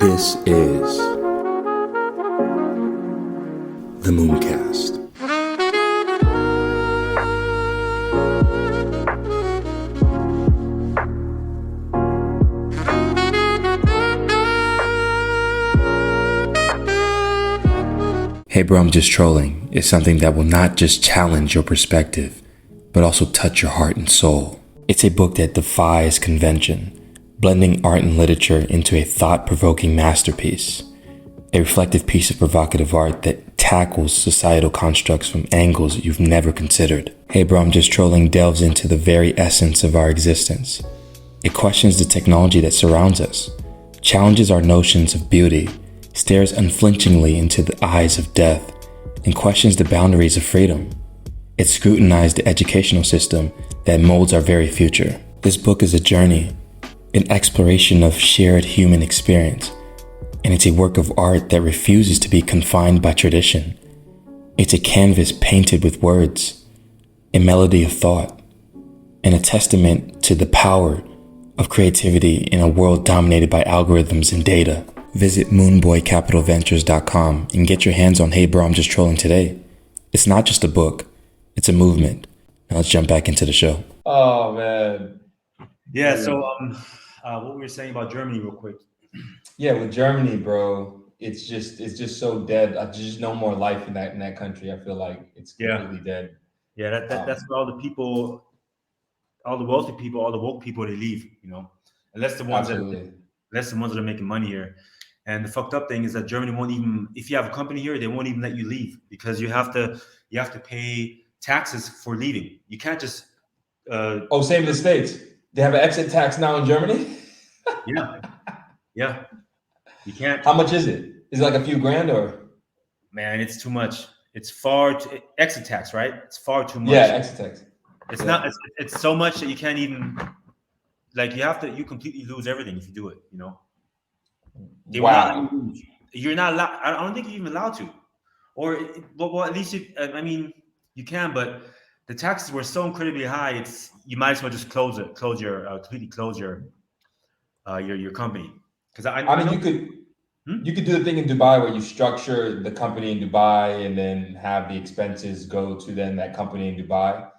This is the Mooncast. Hey bro, I'm just trolling is something that will not just challenge your perspective, but also touch your heart and soul. It's a book that defies convention, blending art and literature into a thought-provoking masterpiece. A reflective piece of provocative art that tackles societal constructs from angles you've never considered. Hey bro, I'm just trolling delves into the very essence of our existence. It questions the technology that surrounds us, challenges our notions of beauty, stares unflinchingly into the eyes of death, and questions the boundaries of freedom. It scrutinized the educational system that molds our very future. This book is a journey, an exploration of shared human experience, and it's a work of art that refuses to be confined by tradition. It's a canvas painted with words, a melody of thought, and a testament to the power of creativity in a world dominated by algorithms and data. Visit moonboycapitalventures.com and get your hands on Hey Bro, I'm Just Trolling today. It's not just a book, it's a movement. Now let's jump back into the show. Oh, man. Yeah, so what we were saying about Germany real quick. Yeah, with Germany, bro, it's just so dead. I just no more life in that country. I feel like it's completely dead. Yeah, that's where all the people, all the wealthy people, all the woke people, they leave, unless the ones that are making money here. And the fucked up thing is that Germany won't even, if you have a company here, they won't even let you leave because you have to pay taxes for leaving. You can't just same in the States. They have an exit tax now in Germany? Yeah. You can't. How much is it? Is it like a few grand or? Man, it's too much. It's exit tax, right? It's far too much. Yeah, exit tax. It's not. It's so much that you can't even. Like you completely lose everything if you do it. Wow. You're not allowed. I don't think you're even allowed to. Or, well, at least you can, but the taxes were so incredibly high. You might as well just completely close your company. Because you could do the thing in Dubai where you structure the company in Dubai and then have the expenses go to then that company in Dubai.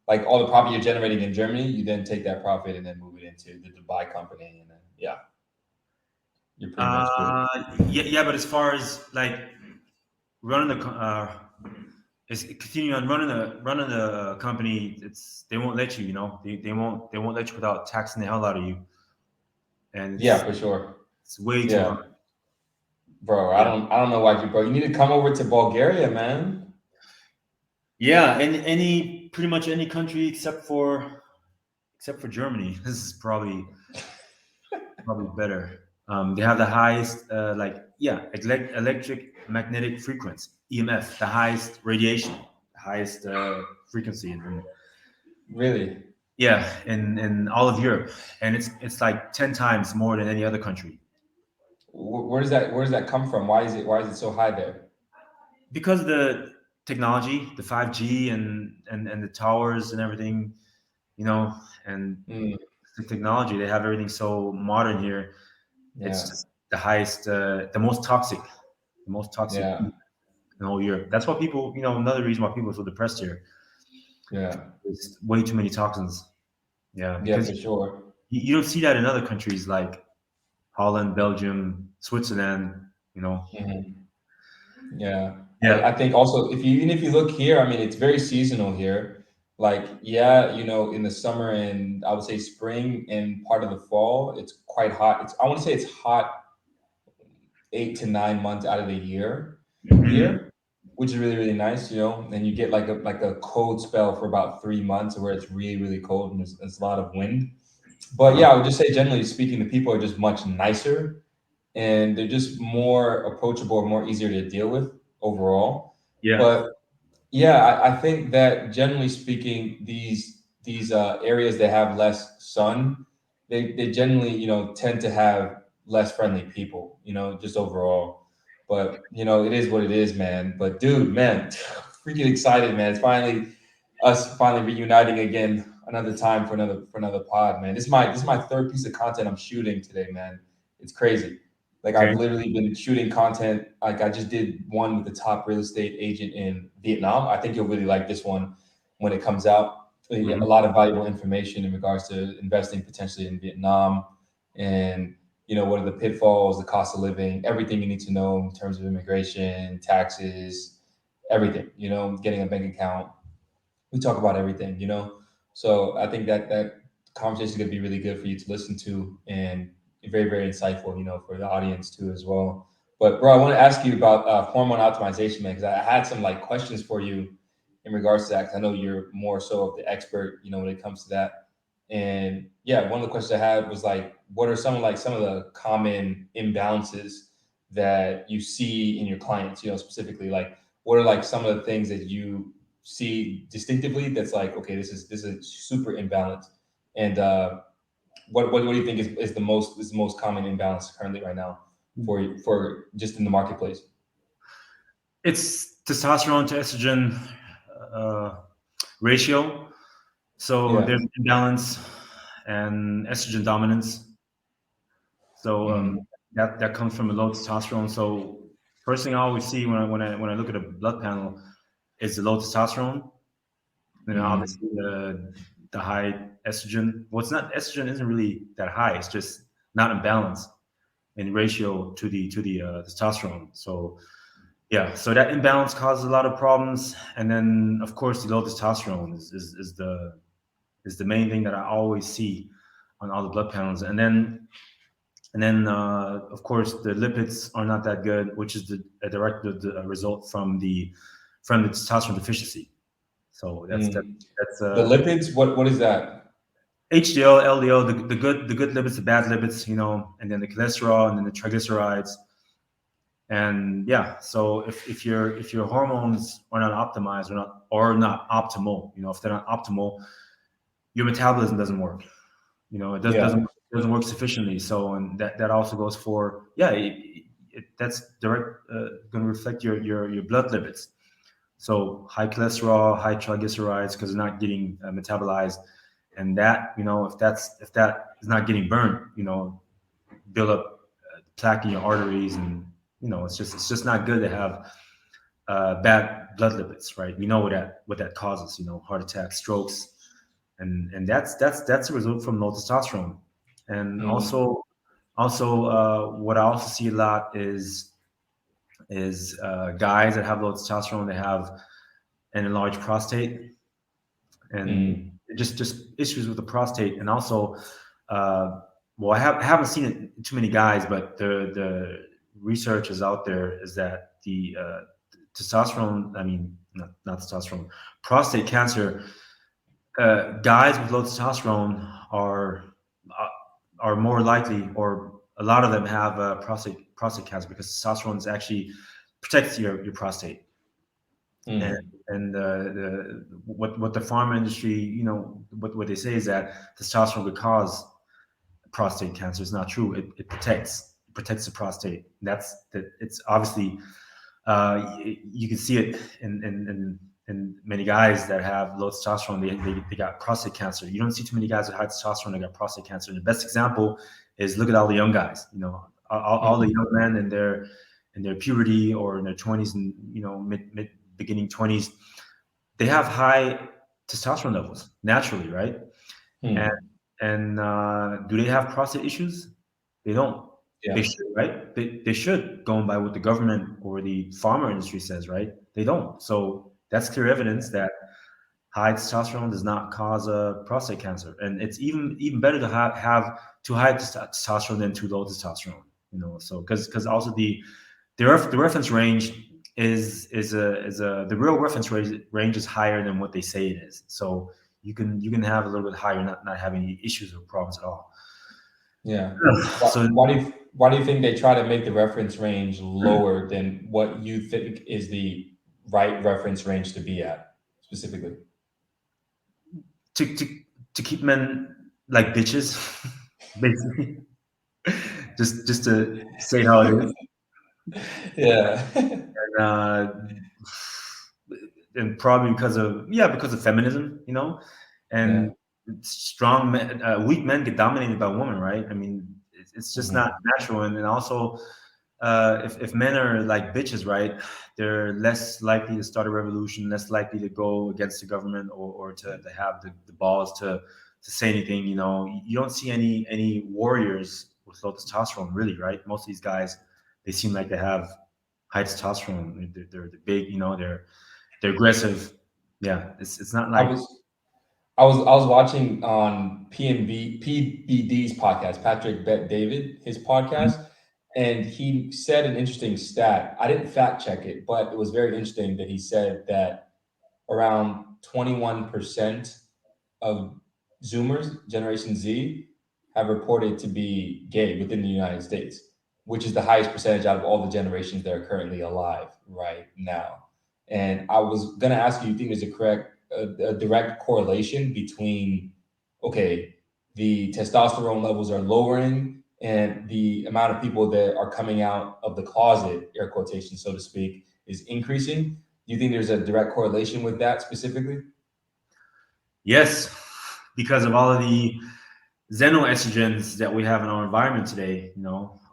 Like all the profit you're generating in Germany, you then take that profit and then move it into the Dubai company, and then you're pretty much good. Yeah, but as far as like running continuing on running the company, they won't let you. They won't let you without taxing the hell out of you. And for sure, it's way too hard. Bro, I don't know why you need to come over to Bulgaria, man. Yeah, and pretty much any country except for Germany. This is probably better. They have the highest electric magnetic frequency, EMF, the highest radiation, the highest frequency. Really? Yeah, in all of Europe, and it's like 10 times more than any other country. Where does that come from? Why is it so high there? Because of the technology, the 5G and the towers and everything, and the technology. They have everything so modern here. Yeah. It's just the highest, the most toxic in the whole Europe. That's why people, another reason why people are so depressed here. Yeah, it's way too many toxins. Yeah, for sure. You don't see that in other countries like Holland, Belgium, Switzerland. Mm-hmm. Yeah. I think also if you look here, I mean, it's very seasonal here. Like, in the summer and I would say spring and part of the fall, it's quite hot. I want to say it's hot 8 to 9 months out of the year here, which is really, really nice, and you get like a cold spell for about 3 months where it's really, really cold and there's a lot of wind. But I would just say generally speaking, the people are just much nicer and they're just more approachable, more easier to deal with overall. Yeah. But I think that generally speaking, these areas that have less sun, they generally, tend to have less friendly people, just overall. But, it is what it is, man. But dude, man, freaking excited, man. It's finally reuniting again another time for another pod, man. This is my third piece of content I'm shooting today, man. It's crazy. Like I've literally been shooting content. Like I just did one with the top real estate agent in Vietnam. I think you'll really like this one when it comes out. A lot of valuable information in regards to investing potentially in Vietnam, and what are the pitfalls, the cost of living, everything you need to know in terms of immigration, taxes, everything. Getting a bank account. We talk about everything. So I think that conversation is going to be really good for you to listen to, and very, very insightful, for the audience too as well. But bro, I want to ask you about hormone optimization, man, because I had some like questions for you in regards to that. Because I know you're more so of the expert, when it comes to that. And yeah, one of the questions I had was like, what are some of the common imbalances that you see in your clients? Specifically, like what are like some of the things that you see distinctively that's like, okay, this is super imbalance, and what do you think is the most common imbalance currently right now for just in the marketplace? It's testosterone to estrogen ratio. So there's imbalance and estrogen dominance. So that comes from a low testosterone. So first thing I always see when I look at a blood panel is the low testosterone, and obviously the high estrogen. Well, it's not, estrogen isn't really that high. It's just not in balance in ratio to the testosterone. So so that imbalance causes a lot of problems. And then of course the low testosterone is the main thing that I always see on all the blood panels. And then of course the lipids are not that good, which is a direct result from the testosterone deficiency. So that's the lipids. What is that? HDL, LDL, the good lipids, the bad lipids, and then the cholesterol, and then the triglycerides. And so if your hormones are not optimized or not optimal, if they're not optimal, your metabolism doesn't work. It doesn't work sufficiently. So, and that also goes for that's direct going to reflect your blood lipids. So high cholesterol, high triglycerides, because they're not getting metabolized, and that if that is not getting burned, build up plaque in your arteries, and it's just not good to have bad blood lipids, right? We know what that causes, heart attacks, strokes, and that's a result from low testosterone. And also what I also see a lot is guys that have low testosterone, they have an enlarged prostate, and just issues with the prostate. And also I haven't seen it in too many guys, but the research is out there is that the testosterone, I mean, not testosterone, prostate cancer, guys with low testosterone are more likely, or a lot of them have prostate cancer, because testosterone is actually protects your prostate. And what the pharma industry, what they say is that testosterone could cause prostate cancer. It's not true. It protects the prostate. It's obviously you can see it in many guys that have low testosterone. They got prostate cancer. You don't see too many guys with high testosterone that got prostate cancer. And the best example is, look at all the young guys. All the young men in their puberty or in their 20s and mid beginning 20s, they have high testosterone levels naturally, right? And do they have prostate issues? They don't. They should, right? They should, going by what the government or the pharma industry says, right? They don't. So that's clear evidence that high testosterone does not cause prostate cancer, and it's even better to have too high testosterone than too low testosterone. So because also the reference range is the real reference range is higher than what they say it is. So you can have a little bit higher, not having any issues or problems at all. Yeah. So why do you think they try to make the reference range lower than what you think is the right reference range to be at specifically? To keep men like bitches, basically. just to say how it is. Yeah. And probably because of feminism, and strong men, weak men get dominated by women, right? I mean, it's just not natural. And also, if men are like bitches, right, they're less likely to start a revolution, less likely to go against the government, or to have the balls to say anything. You don't see any warriors with low testosterone, really, right? Most of these guys, they seem like they have high testosterone. They're big, they're aggressive. Yeah, it's not I like. was watching on PBD's podcast, Patrick Bet David, his podcast, and he said an interesting stat. I didn't fact check it, but it was very interesting that he said that around 21% of Zoomers, Generation Z, have reported to be gay within the United States, which is the highest percentage out of all the generations that are currently alive right now. And I was going to ask you, think there's a direct correlation between, okay, the testosterone levels are lowering and the amount of people that are coming out of the closet, air quotation, so to speak, is increasing? Do you think there's a direct correlation with that specifically? Yes, because of all of the xenoestrogens that we have in our environment today,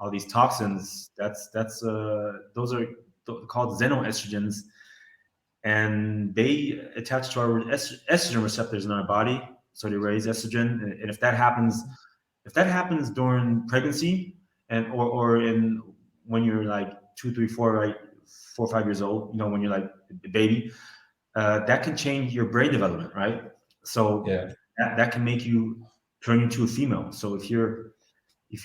all these toxins, those are called xenoestrogens, and they attach to our estrogen receptors in our body, so they raise estrogen. And if that happens during pregnancy, and or in when you're like 2, 3, 4, right, 4 or 5 years old, when you're like a baby, that can change your brain development, right? So Yeah. that can make you turn into a female. So if you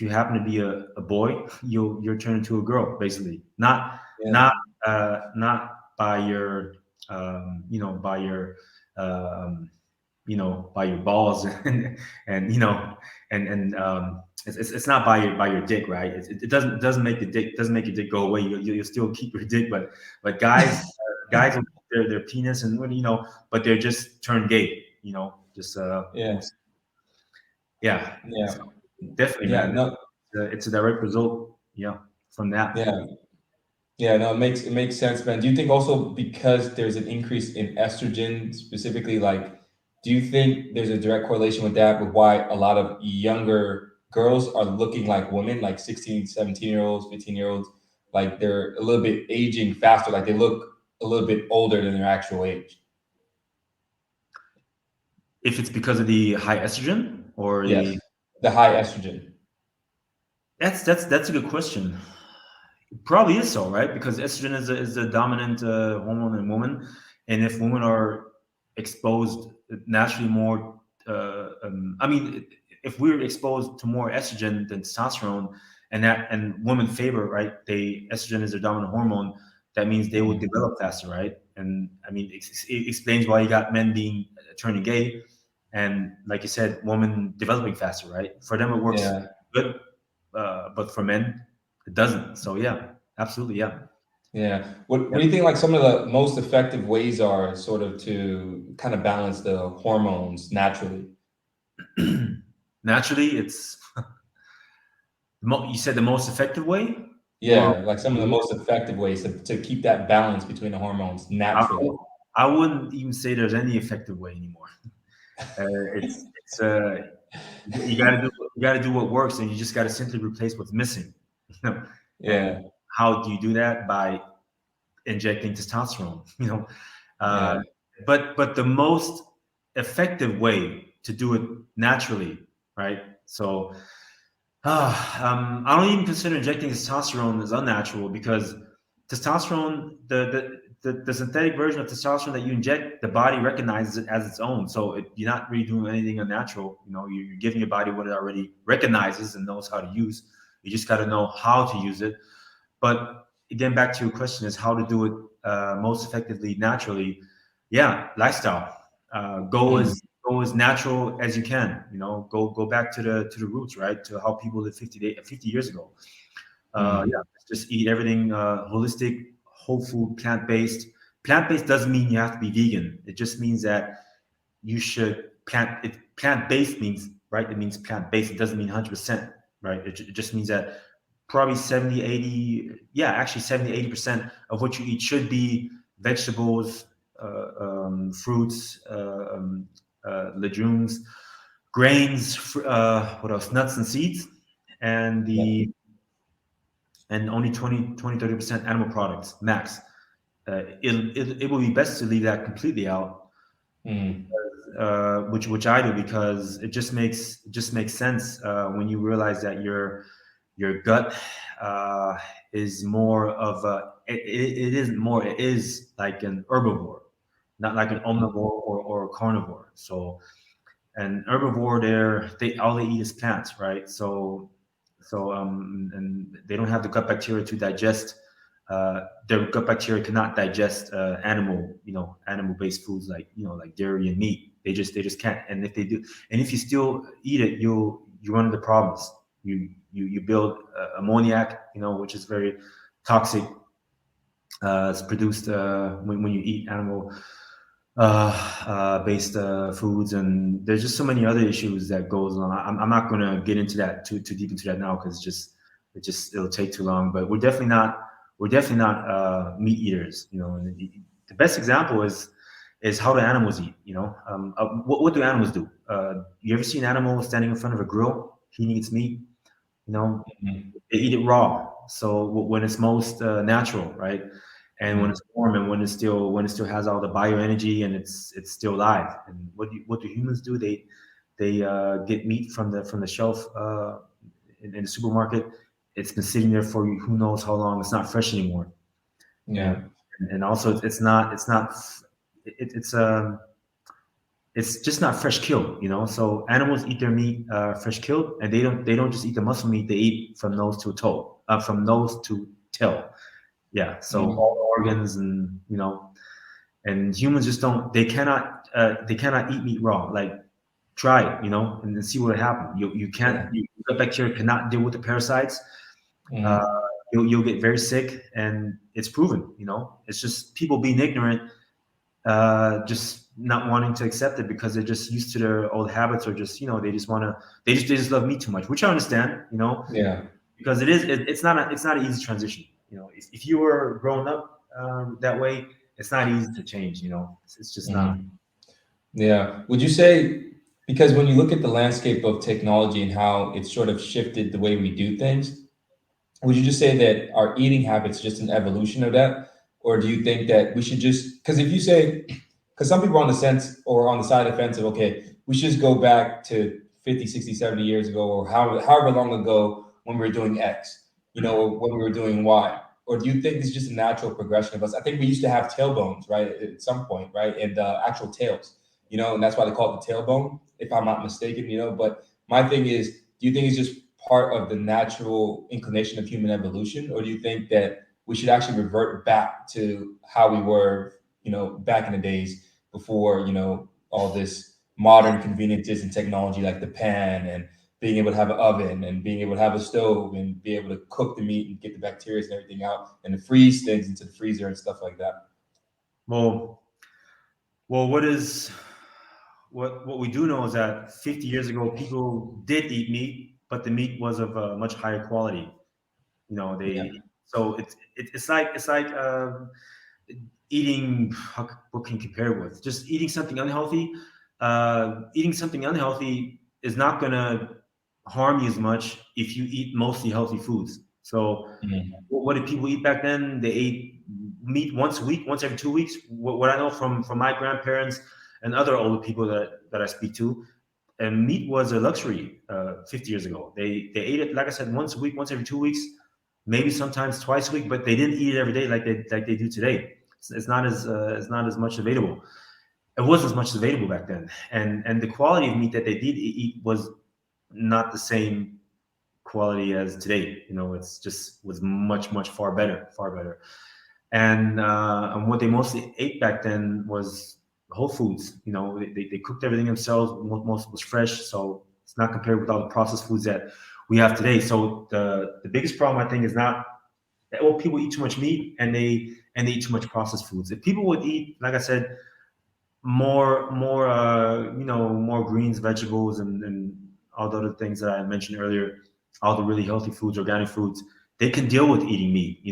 happen to be a boy, you're turned into a girl, basically. Not by your by your balls and it's not by your dick, right? It doesn't make your dick go away. You'll still keep your dick, but guys will keep their penis, and but they're just turned gay, just yeah. So definitely, man. No, It's a direct result, from that. No, it makes sense, man. Do you think also because there's an increase in estrogen specifically, like, do you think there's a direct correlation with that, with why a lot of younger girls are looking like women, like 16, 17-year-olds, 15-year-olds, like they're a little bit aging faster, like they look a little bit older than their actual age? If it's because of the high estrogen or Yes, the high estrogen. That's a good question. It probably is so, right? Because estrogen is a dominant hormone in women, and if women are exposed naturally more, if we're exposed to more estrogen than testosterone, and women favor, right? Estrogen is their dominant hormone. That means they will develop faster, right? And it explains why you got men turning gay, and like you said, women developing faster, right? For them it works good, but for men it doesn't. So yeah, absolutely, yeah. Yeah. What do you think, like, some of the most effective ways are sort of to kind of balance the hormones naturally? Naturally, it's you said the most effective way? Yeah, Or like some of the most effective ways to keep that balance between the hormones naturally. I wouldn't even say there's any effective way anymore. It's you got to do what works, and you just got to simply replace what's missing. And how do you do that? By injecting testosterone. But the most effective way to do it naturally, right? So I don't even consider injecting testosterone as unnatural, because testosterone, the synthetic version of testosterone that you inject, the body recognizes it as its own. So you're not really doing anything unnatural. You're giving your body what it already recognizes and knows how to use. You just got to know how to use it. But again, back to your question, is how to do it most effectively naturally. Yeah, lifestyle. Go as natural as you can. Go back to the roots, right? To how people lived 50 years ago. Just eat everything holistic, whole food, plant-based. Plant-based doesn't mean you have to be vegan. It just means that you should plant-based means, right? It means plant-based. It doesn't mean 100%, right? It just means that probably 70, 80% of what you eat should be vegetables, fruits, legumes, grains, what else? Nuts and seeds. and and only 30% animal products max. It will be best to leave that completely out, which I do, because it just makes sense when you realize that your gut is more of it isn't more, it is like an herbivore, not like an omnivore or a carnivore. So an herbivore, they all they eat is plants, right? And they don't have the gut bacteria to digest. Their gut bacteria cannot digest animal based foods like dairy and meat. They just can't. And if they do, and if you still eat it, you run into problems. You build ammoniac, which is very toxic. It's produced when you eat animal based foods, and there's just so many other issues that goes on. I'm not going to get into that too deep into that now, because it'll take too long. But we're definitely not meat eaters. And the best example is how do animals eat. What do animals do? You ever see an animal standing in front of a grill heating its meat? They eat it raw. So when it's most natural, right? And when it's warm, and when it still has all the bioenergy, and it's still live. And what do humans do? They get meat from the shelf in the supermarket. It's been sitting there for who knows how long. It's not fresh anymore. Yeah. And also it's just not fresh killed. So animals eat their meat fresh killed, and they don't just eat the muscle meat. They eat from nose to toe, from nose to tail. Yeah. So all the organs, and and humans just don't. They cannot eat meat raw. Like, try it, and then see what happens. You can't. Your gut bacteria cannot deal with the parasites. You'll get very sick, and it's proven. It's just people being ignorant, just not wanting to accept it because they're just used to their old habits, or just they just love meat too much, which I understand. Yeah. Because it's not an easy transition. If you were growing up that way, it's not easy to change. It's just not. Yeah. Would you say, because when you look at the landscape of technology and how it's sort of shifted the way we do things, would you just say that our eating habits just an evolution of that? Or do you think that we should just, because if you say, because some people are on the sense or on the side of the fence of, okay, we should just go back to 50, 60, 70 years ago, or however long ago when we were doing X, when we were doing Y. Or do you think it's just a natural progression of us? I think we used to have tailbones, right, at some point, right, and actual tails, and that's why they call it the tailbone, if I'm not mistaken, But my thing is, do you think it's just part of the natural inclination of human evolution, or do you think that we should actually revert back to how we were, back in the days before, all this modern conveniences and technology like the pan and being able to have an oven and being able to have a stove and be able to cook the meat and get the bacteria and everything out and to freeze things into the freezer and stuff like that? Well, what we do know is that 50 years ago, people did eat meat, but the meat was of a much higher quality. So it's like eating. What can you compare it with? Just eating something unhealthy. Eating something unhealthy is not gonna harm you as much if you eat mostly healthy foods. So what did people eat back then? They ate meat once a week, once every 2 weeks. What I know from my grandparents and other older people that I speak to, and meat was a luxury 50 years ago. They ate it, like I said, once a week, once every 2 weeks, maybe sometimes twice a week, but they didn't eat it every day like they do today. It's not as much available. It wasn't as much available back then, and the quality of meat that they did eat was not the same quality as today. It's just was much far better. And what they mostly ate back then was whole foods. They cooked everything themselves. Most was fresh, so it's not compared with all the processed foods that we have today. So the biggest problem, I think, is not that, well, people eat too much meat and they eat too much processed foods. If people would eat, like I said, more greens, vegetables, and all the other things that I mentioned earlier, all the really healthy foods, organic foods, they can deal with eating meat,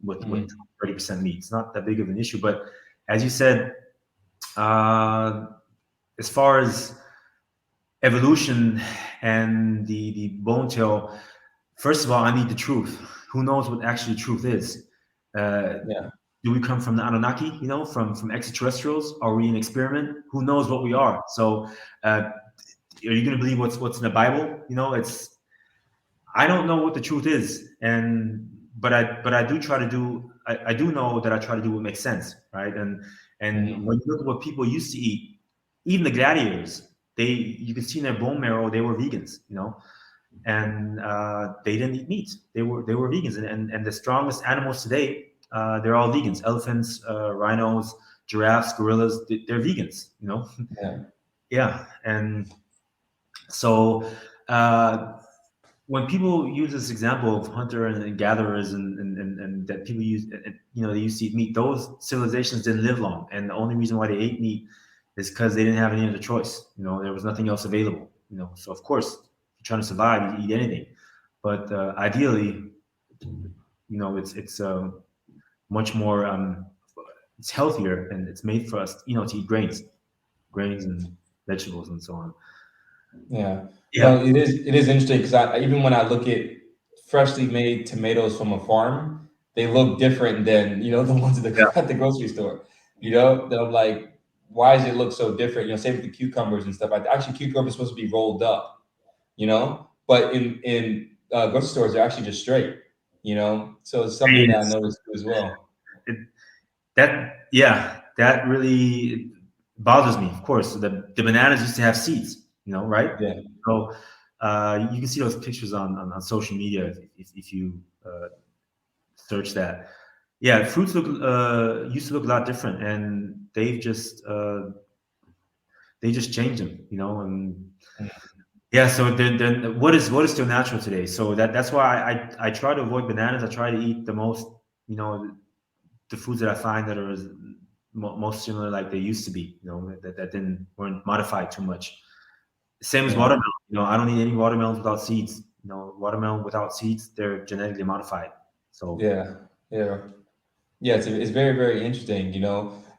with 30% meat. It's not that big of an issue. But as you said, as far as evolution and the bone tail, first of all, I need the truth. Who knows what actually truth is? Do we come from the Anunnaki, from extraterrestrials? Are we an experiment? Who knows what we are? So are you going to believe what's in the Bible? I don't know what the truth is, but I do try to do. I do know that I try to do what makes sense, right? And when you look at what people used to eat, even the gladiators, you could see in their bone marrow they were vegans, and they didn't eat meat. They were vegans, and the strongest animals today, they're all vegans. Elephants, rhinos, giraffes, gorillas, they're vegans. Yeah, and so. When people use this example of hunter and gatherers and that people use, they used to eat meat, those civilizations didn't live long. And the only reason why they ate meat is because they didn't have any other choice. There was nothing else available. So of course, if you're trying to survive, you eat anything. But ideally, it's much more, it's healthier, and it's made for us, to eat grains and vegetables and so on. Yeah. It is interesting because even when I look at freshly made tomatoes from a farm, they look different than the ones at the grocery store. That I'm like, why does it look so different? Same with the cucumbers and stuff. Actually, cucumbers are supposed to be rolled up, but in grocery stores they're actually just straight. So it's something that I noticed as well. That really bothers me. Of course, the bananas used to have seeds. Right? Yeah. So you can see those pictures on social media if you search that. Yeah, fruits used to look a lot different, and they've just changed them. And yeah. So then what is still natural today? So that's why I try to avoid bananas. I try to eat the most the foods that I find that are most similar like they used to be. That weren't modified too much. Same as watermelon. I don't eat any watermelons without seeds. Watermelon without seeds, they're genetically modified. So it's very, very interesting.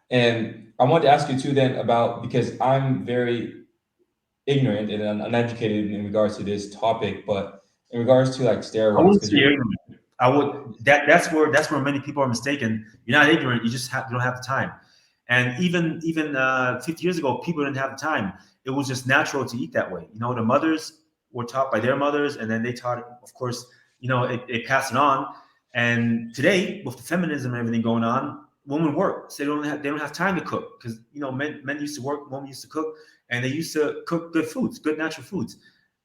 And I wanted to ask you too then about, because I'm very ignorant and uneducated in regards to this topic, but in regards to like steroids, I wouldn't say ignorant. I would. That's where many people are mistaken. You're not ignorant. You just don't have the time. And even 50 years ago, people didn't have the time. It was just natural to eat that way. The mothers were taught by their mothers, and then they taught it. Of course, it passed it on. And today, with the feminism and everything going on, women work, so they don't have time to cook, because men used to work, women used to cook, and they used to cook good foods, good natural foods.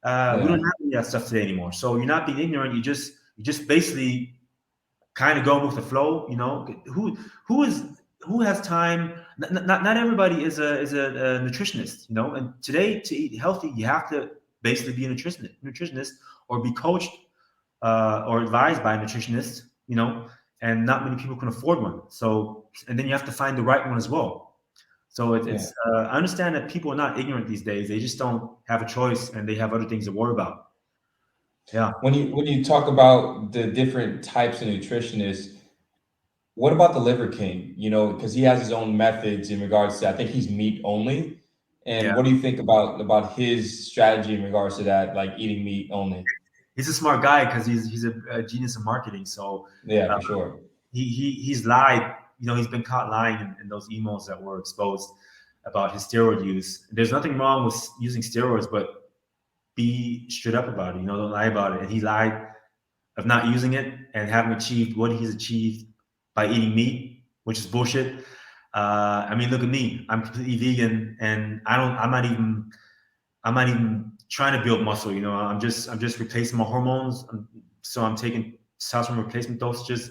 We don't have any of that stuff today anymore. So you're not being ignorant. You just basically kind of going with the flow. Who has time? Not everybody is a nutritionist, and today to eat healthy, you have to basically be a nutritionist or be coached or advised by a nutritionist, and not many people can afford one. So, and then you have to find the right one as well. So it's I understand that people are not ignorant these days. They just don't have a choice, and they have other things to worry about. Yeah. When you talk about the different types of nutritionists, what about the Liver King? Because he has his own methods in regards to, I think he's meat only. And what do you think about his strategy in regards to that, like eating meat only? He's a smart guy because he's a genius in marketing. So for sure. He's lied. He's been caught lying in those emails that were exposed about his steroid use. There's nothing wrong with using steroids, but be straight up about it. Don't lie about it. And he lied of not using it and having achieved what he's achieved by eating meat, which is bullshit. Look at me. I'm completely vegan, and I'm not even trying to build muscle. I'm just replacing my hormones. So I'm taking testosterone replacement dosages.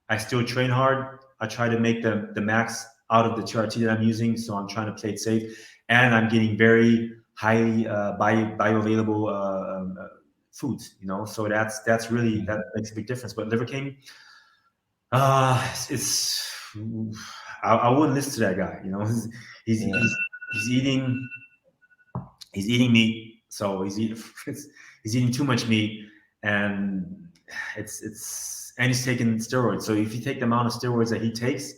I still train hard. I try to make the max out of the TRT that I'm using. So I'm trying to play it safe, and I'm getting very highly bioavailable foods. So that's really, that makes a big difference. But Liver King, it's I wouldn't listen to that guy. He's eating meat, so he's eating too much meat, and he's taking steroids. So if you take the amount of steroids that he takes,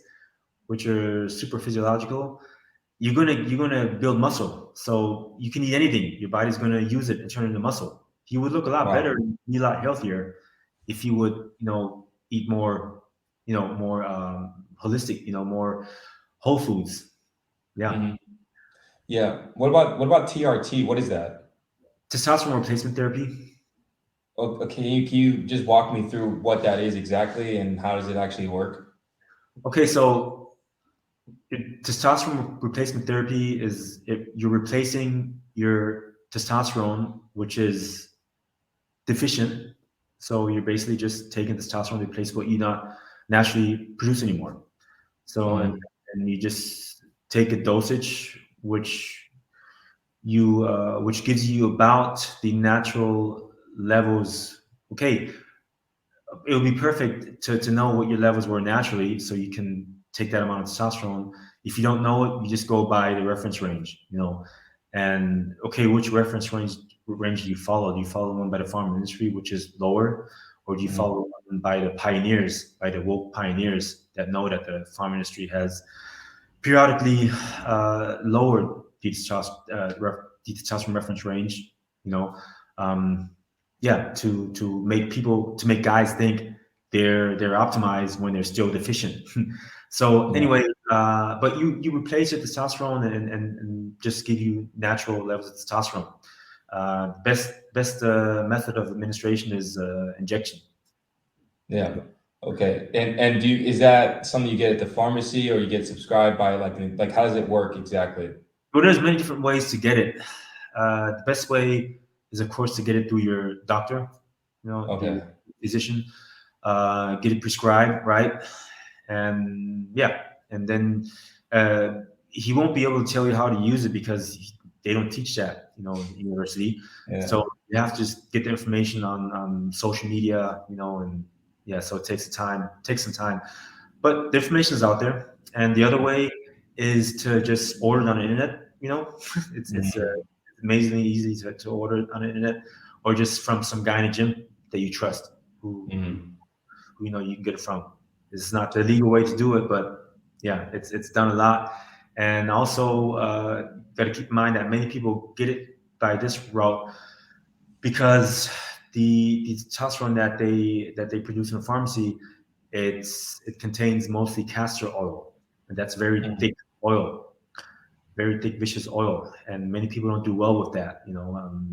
which are super physiological, you're gonna build muscle. So you can eat anything. Your body's gonna use it and turn it into muscle. He would look a lot better, and be a lot healthier if he would, eat more, more holistic, more whole foods. Yeah. Mm-hmm. Yeah. What about TRT? What is that? Testosterone replacement therapy. Can you just walk me through what that is exactly and how does it actually work? Okay, so testosterone replacement therapy is you're replacing your testosterone, which is deficient. So you're basically just taking testosterone to replace what you not naturally produce anymore. So and you just take a dosage which gives you about the natural levels. Okay, it would be perfect to know what your levels were naturally, so you can take that amount of testosterone. If you don't know it, you just go by the reference range, and okay, which reference range do you follow? Do you follow one by the farm industry, which is lower, or do you follow one by the pioneers, by the woke pioneers that know that the farm industry has periodically lowered the testosterone reference range, to make guys think they're optimized when they're still deficient. So anyway, but you replace your testosterone and just give you natural levels of testosterone. Best method of administration is injection. Yeah. Okay. And is that something you get at the pharmacy or you get subscribed by like how does it work exactly? Well, there's many different ways to get it. The best way is, of course, to get it through your doctor, the physician. Get it prescribed, right? And then he won't be able to tell you how to use it because they don't teach that, in university. Yeah. So you have to just get the information on social media, so it takes some time. But the information is out there. And the other way is to just order it on the internet. It's amazingly easy to order it on the internet, or just from some guy in a gym that you trust, who you can get it from. This is not the legal way to do it, but yeah, it's done a lot. And also got to keep in mind that many people get it by this route because the testosterone that they produce in the pharmacy, it contains mostly castor oil, and that's very thick oil, very thick, vicious oil, and many people don't do well with that.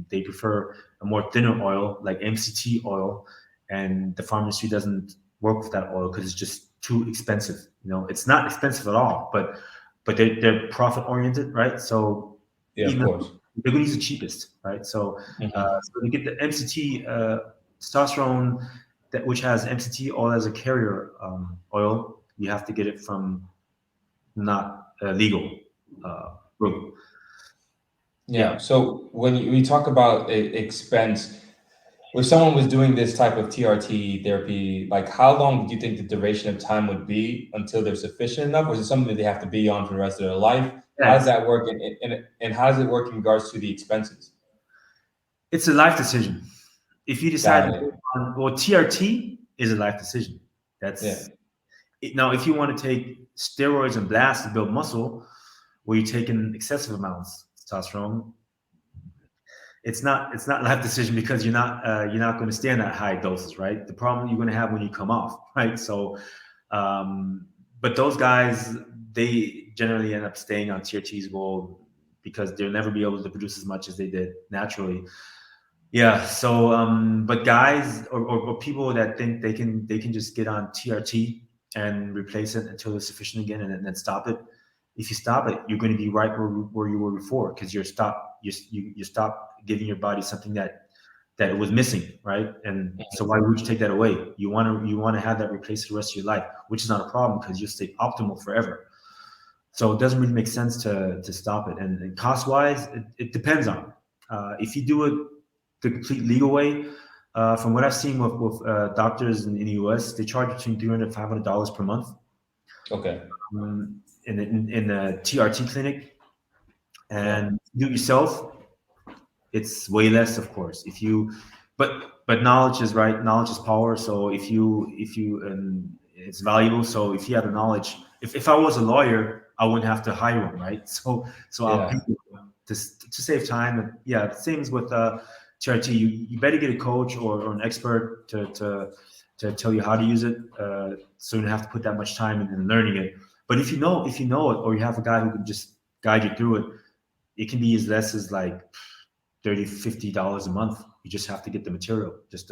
They prefer a more thinner oil like MCT oil, and the pharmacy doesn't work with that oil because it's just too expensive. It's not expensive at all, but they're profit oriented, right? So of course, they're going to use the cheapest, right? So so you get the MCT testosterone which has MCT oil as a carrier oil. You have to get it from not legal route. Yeah. So when you talk about expense, if someone was doing this type of TRT therapy, like how long do you think the duration of time would be until they're sufficient enough? Or is it something that they have to be on for the rest of their life? Yes. How does that work? And how does it work in regards to the expenses? It's a life decision. If you decide TRT is a life decision. That's now, if you want to take steroids and blasts to build muscle, where you're taking excessive amounts of testosterone, it's not a life decision because you're not going to stay in that high doses, right? The problem you're going to have when you come off, right? So, but those guys, they generally end up staying on TRTs because they'll never be able to produce as much as they did naturally. Yeah. So, but guys or people that think they can just get on TRT and replace it until it's sufficient again, and then stop it. If you stop it, you're going to be right where you were before because you stop giving your body something that it was missing, right? And so why would you take that away? You want to have that replaced the rest of your life, which is not a problem because you'll stay optimal forever. So it doesn't really make sense to stop it. And cost wise, it depends on if you do it the complete legal way. From what I've seen with doctors in the US, they charge between $300 and $500 per month. Okay. In a TRT clinic, and do it yourself, it's way less, of course. But knowledge is right. Knowledge is power. So if you it's valuable. So if you have the knowledge, if I was a lawyer, I wouldn't have to hire one, right? So I'll pay you to save time. And same as with TRT, you better get a coach or an expert to tell you how to use it. So you don't have to put that much time in learning it. But if you know it, or you have a guy who can just guide you through it, it can be as less as like $30, $50 a month. You just have to get the material, just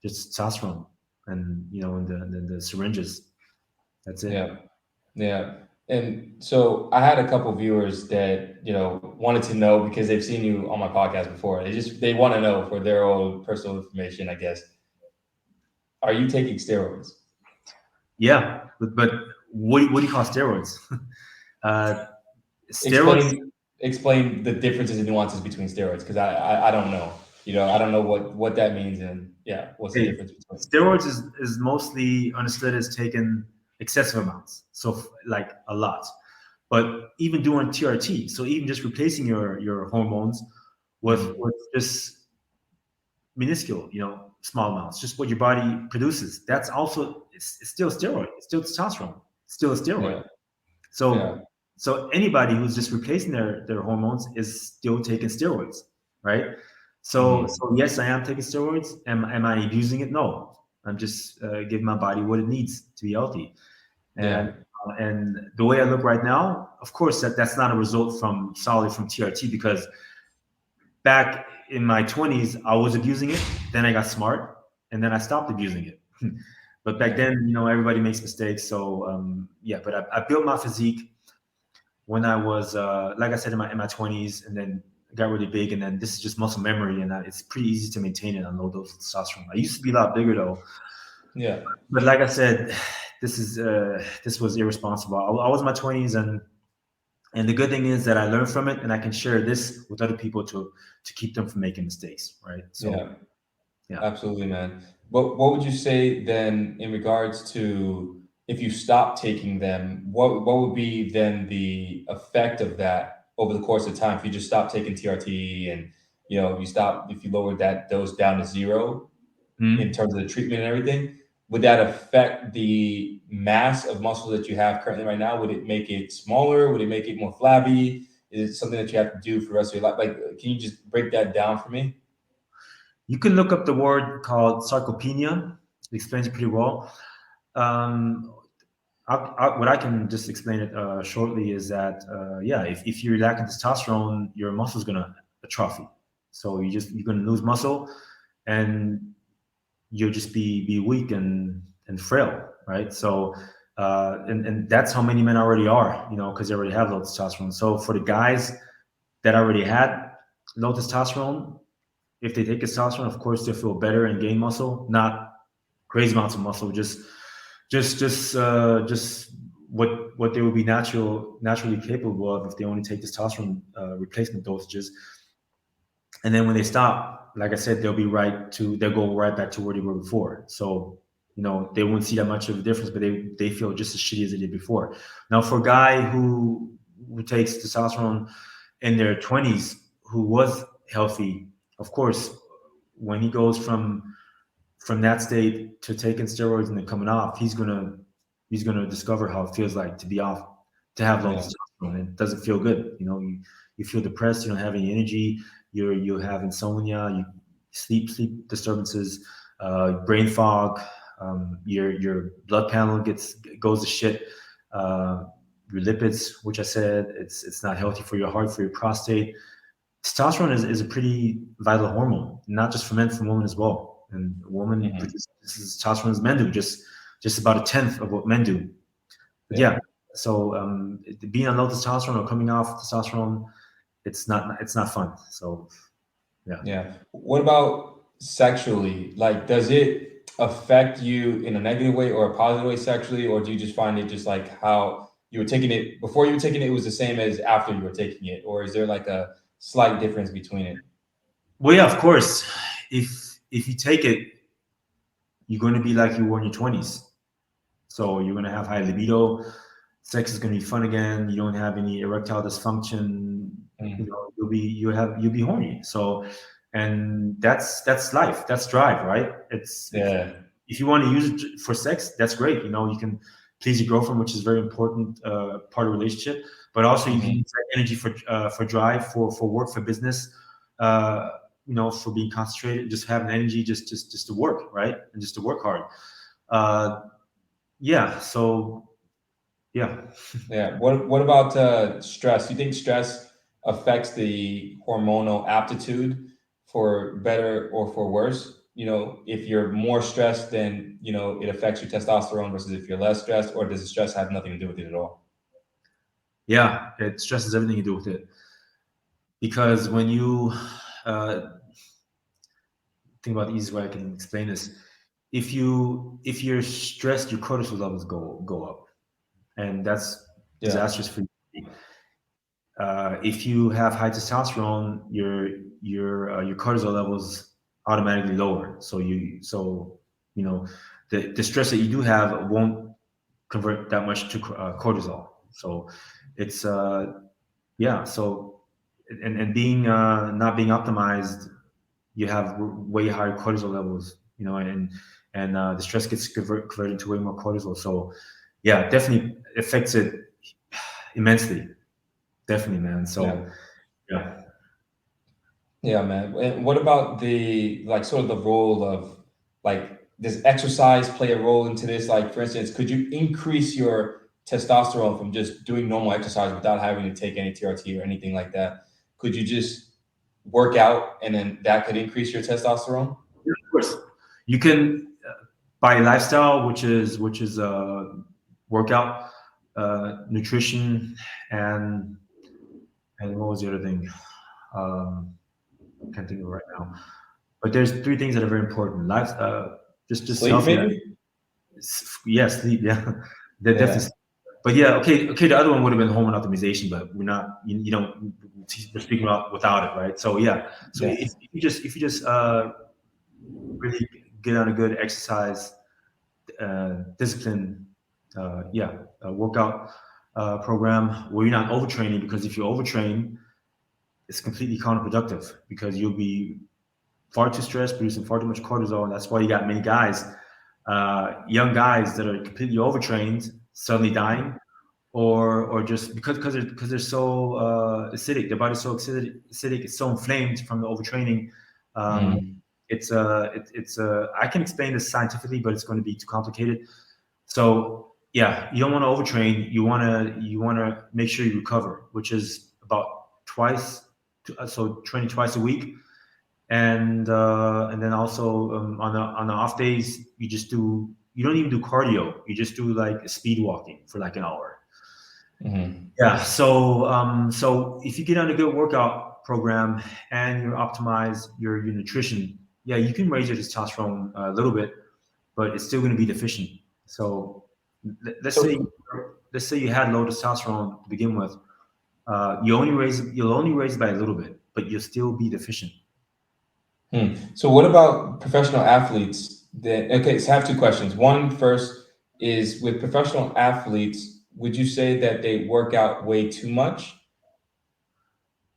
testosterone and the syringes. That's it. Yeah. And so I had a couple viewers that, wanted to know, because they've seen you on my podcast before. They want to know for their own personal information, I guess. Are you taking steroids? Yeah, but what do you call steroids? Steroids. Explain the differences and nuances between steroids, because I don't know. I don't know what that means, and what's the difference between steroids is mostly understood as taking excessive amounts, so like a lot. But even doing TRT, so even just replacing your hormones with just minuscule, small amounts, just what your body produces. That's also it's still steroid. It's still testosterone. It's still a steroid. Yeah. So anybody who's just replacing their hormones is still taking steroids, right? So yes, I am taking steroids. Am I abusing it? No, I'm just giving my body what it needs to be healthy. And the way I look right now, of course, that's not a result solely from TRT, because back in my 20s, I was abusing it. Then I got smart, and then I stopped abusing it. But back then, everybody makes mistakes. So but I built my physique when I was, like I said, in my 20s, and then got really big. And then this is just muscle memory, and it's pretty easy to maintain it on low dose testosterone. I used to be a lot bigger though. Yeah. But like I said, this was irresponsible. I was in my 20s, and the good thing is that I learned from it, and I can share this with other people to keep them from making mistakes, right? So, yeah, absolutely, man. What would you say then in regards to, if you stop taking them, what would be then the effect of that over the course of time? If you just stop taking TRT and if you lowered that dose down to 0 in terms of the treatment and everything, would that affect the mass of muscle that you have currently right now? Would it make it smaller? Would it make it more flabby? Is it something that you have to do for the rest of your life? Like, can you just break that down for me? You can look up the word called sarcopenia. It explains it pretty well. What I can just explain it shortly is that, if you're lacking testosterone, your muscle is going to atrophy. So you're going to lose muscle, and you'll just be weak and frail, right? So, and that's how many men already are, because they already have low testosterone. So for the guys that already had low testosterone, if they take testosterone, of course, they'll feel better and gain muscle, not crazy amounts of muscle, just what they would be naturally capable of if they only take testosterone replacement dosages. And then when they stop, like I said, they'll go right back to where they were before. So, they won't see that much of a difference, but they feel just as shitty as they did before. Now, for a guy who takes testosterone in their 20s, who was healthy, of course, when he goes from that state to taking steroids and then coming off, he's gonna discover how it feels like to be off, to have low testosterone. It doesn't feel good. You feel depressed. You don't have any energy. You have insomnia. You sleep disturbances, brain fog. Your blood panel goes to shit. Your lipids, which I said, it's not healthy for your heart, for your prostate. Testosterone is a pretty vital hormone, not just for men, for women as well. And women produce testosterone as men do, just about 1/10 of what men do. But so being on low testosterone or coming off testosterone, it's not fun. So yeah. What about sexually? Like, does it affect you in a negative way or a positive way sexually, or do you just find it just like how you were taking it before you were taking it was the same as after you were taking it, or is there like a slight difference between it? Well, yeah, of course. If you take it, you're going to be like you were in your 20s. So you're going to have high libido. Sex is going to be fun again. You don't have any erectile dysfunction. You'll be horny. So, and that's life. That's drive, right? If you want to use it for sex, that's great. You can please your girlfriend, which is a very important part of a relationship. But also you can use that energy for drive, for work, for business. for being concentrated, just having energy, just to work, right, and just to work hard. So yeah. Yeah. What about stress? Do you think stress affects the hormonal aptitude for better or for worse? If you're more stressed, then it affects your testosterone versus if you're less stressed, or does the stress have nothing to do with it at all? Yeah, it stresses everything to do with it. Because when you think about the easiest way I can explain this, if you're stressed, your cortisol levels go up, and that's disastrous for you. If you have high testosterone, your cortisol levels automatically lower. So the stress that you do have won't convert that much to cortisol. So it's so and being not being optimized, you have way higher cortisol levels, and the stress gets converted into way more cortisol. So yeah, it definitely affects it immensely. Definitely, man. So yeah. Yeah, man. And what about the sort of the role of does exercise play a role into this? Like, for instance, could you increase your testosterone from just doing normal exercise without having to take any TRT or anything like that? Could you just work out and then that could increase your testosterone? Yeah, of course. You can by lifestyle, which is workout, nutrition, and what was the other thing? Can't think of it right now. But there's 3 things that are very important. Life, just Sleep, healthy. maybe? Yeah, sleep. Yeah, they're definitely. But yeah, okay. The other one would have been hormone optimization, but we're not. We're speaking about without it, right? So yeah. So if you just really get on a good exercise discipline, workout program where you're not overtraining, because if you overtrain, it's completely counterproductive because you'll be far too stressed, producing far too much cortisol, and that's why you got many guys, young guys that are completely overtrained, suddenly dying, or just because they're so acidic, their body's so acidic, it's so inflamed from the overtraining. It's I can explain this scientifically, but it's going to be too complicated. So yeah, you don't want to overtrain. You want to make sure you recover, which is about so training twice a week, and then also on the off days you don't even do cardio. You just do like speed walking for like an hour. Yeah. So if you get on a good workout program and you optimize your nutrition, yeah, you can raise your testosterone a little bit, but it's still going to be deficient. So let's say you had low testosterone to begin with. You'll only raise it by a little bit, but you'll still be deficient. So what about professional athletes? Okay, so I have 2 questions. One first is, with professional athletes, would you say that they work out way too much?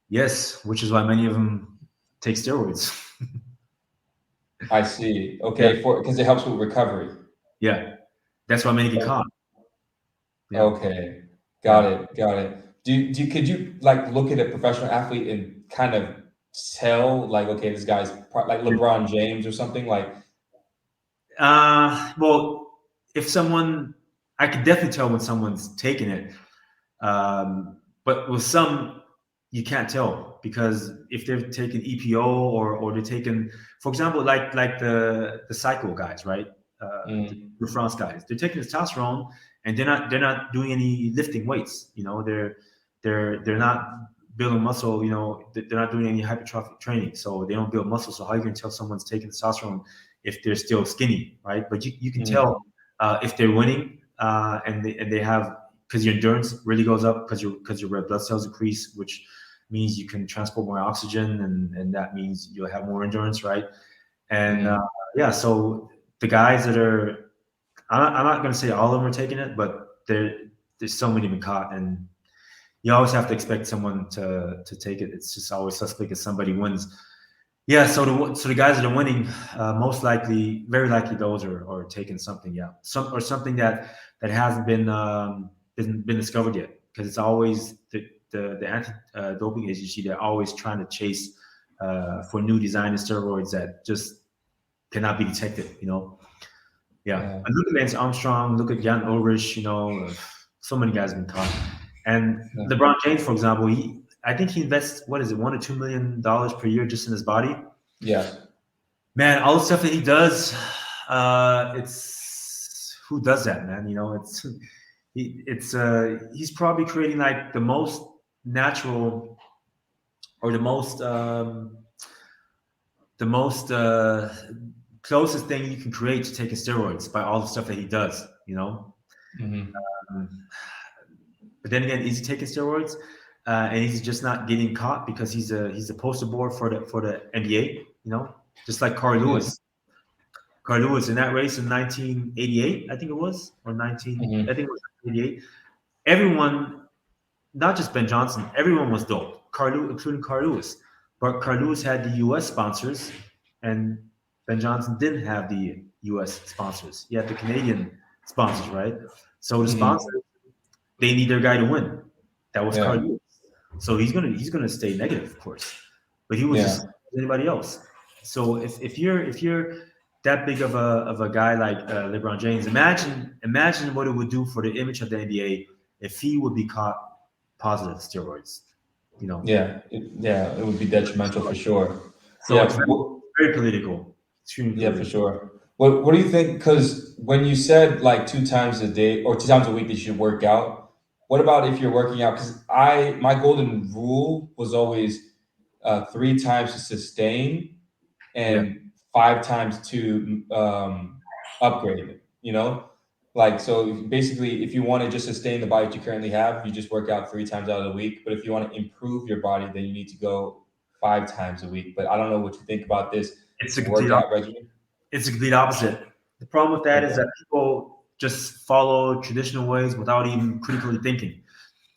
Yes, which is why many of them take steroids. I see. Okay, because it helps with recovery. Yeah, that's why many get caught. Yeah. Okay, got it. Could you look at a professional athlete and kind of tell okay, this guy's like LeBron James or something like? Well, I could definitely tell when someone's taking it, but with some you can't tell, because if they're taking EPO or they're taking, for example, like the cycle guys, right? The France guys, they're taking testosterone and they're not doing any lifting weights. They're not building muscle. They're not doing any hypertrophic training, so they don't build muscle. So how you can tell someone's taking testosterone if they're still skinny, right? But you can tell if they're winning and they have, because your endurance really goes up because your red blood cells increase, which means you can transport more oxygen, and that means you'll have more endurance, right? And so the guys that are, I'm not going to say all of them are taking it, but there's so many been caught, and you always have to expect someone to take it. It's just always suspect if somebody wins. Yeah, so the guys that are winning, most likely, very likely, those are taking something, something that hasn't been discovered yet, because it's always the anti-doping agency. They're always trying to chase for new design of steroids that just cannot be detected. Yeah. And look at Lance Armstrong, look at Jan Ulrich, so many guys have been caught. And LeBron James, for example, I think he invests, what is it, $1 or $2 million per year just in his body. Yeah. Man, all the stuff that he does, it's who does that, man? He's probably creating like the most natural or the most closest thing you can create to taking steroids by all the stuff that he does, Mm-hmm. But then again, is he taking steroids? And he's just not getting caught because he's a poster board for the NBA, just like Carl Lewis. Carl Lewis in that race in 1988, I think it was, or 19, Mm-hmm. I think it was 88. Everyone, not just Ben Johnson, everyone was dope, including Carl Lewis. But Carl Lewis had the U.S. sponsors, and Ben Johnson didn't have the U.S. sponsors. He had the Canadian sponsors, right? So the sponsors, they need their guy to win. That was Carl Lewis. So he's gonna stay negative, of course. But he was just anybody else. So if you're that big of a guy like LeBron James, imagine what it would do for the image of the NBA if he would be caught positive steroids. Yeah, it would be detrimental for sure. So it's very political. Extremely political. For sure. What do you think? Because when you said like 2 times a day or 2 times a week that you should work out, what about if you're working out? Because my golden rule was always 3 times to sustain and 5 times to upgrade it. Like, so basically, if you want to just sustain the body that you currently have, you just work out 3 times out of the week. But if you want to improve your body, then you need to go 5 times a week. But I don't know what you think about this. It's a workout regimen. It's a complete opposite. The problem with that is that people just follow traditional ways without even critically thinking.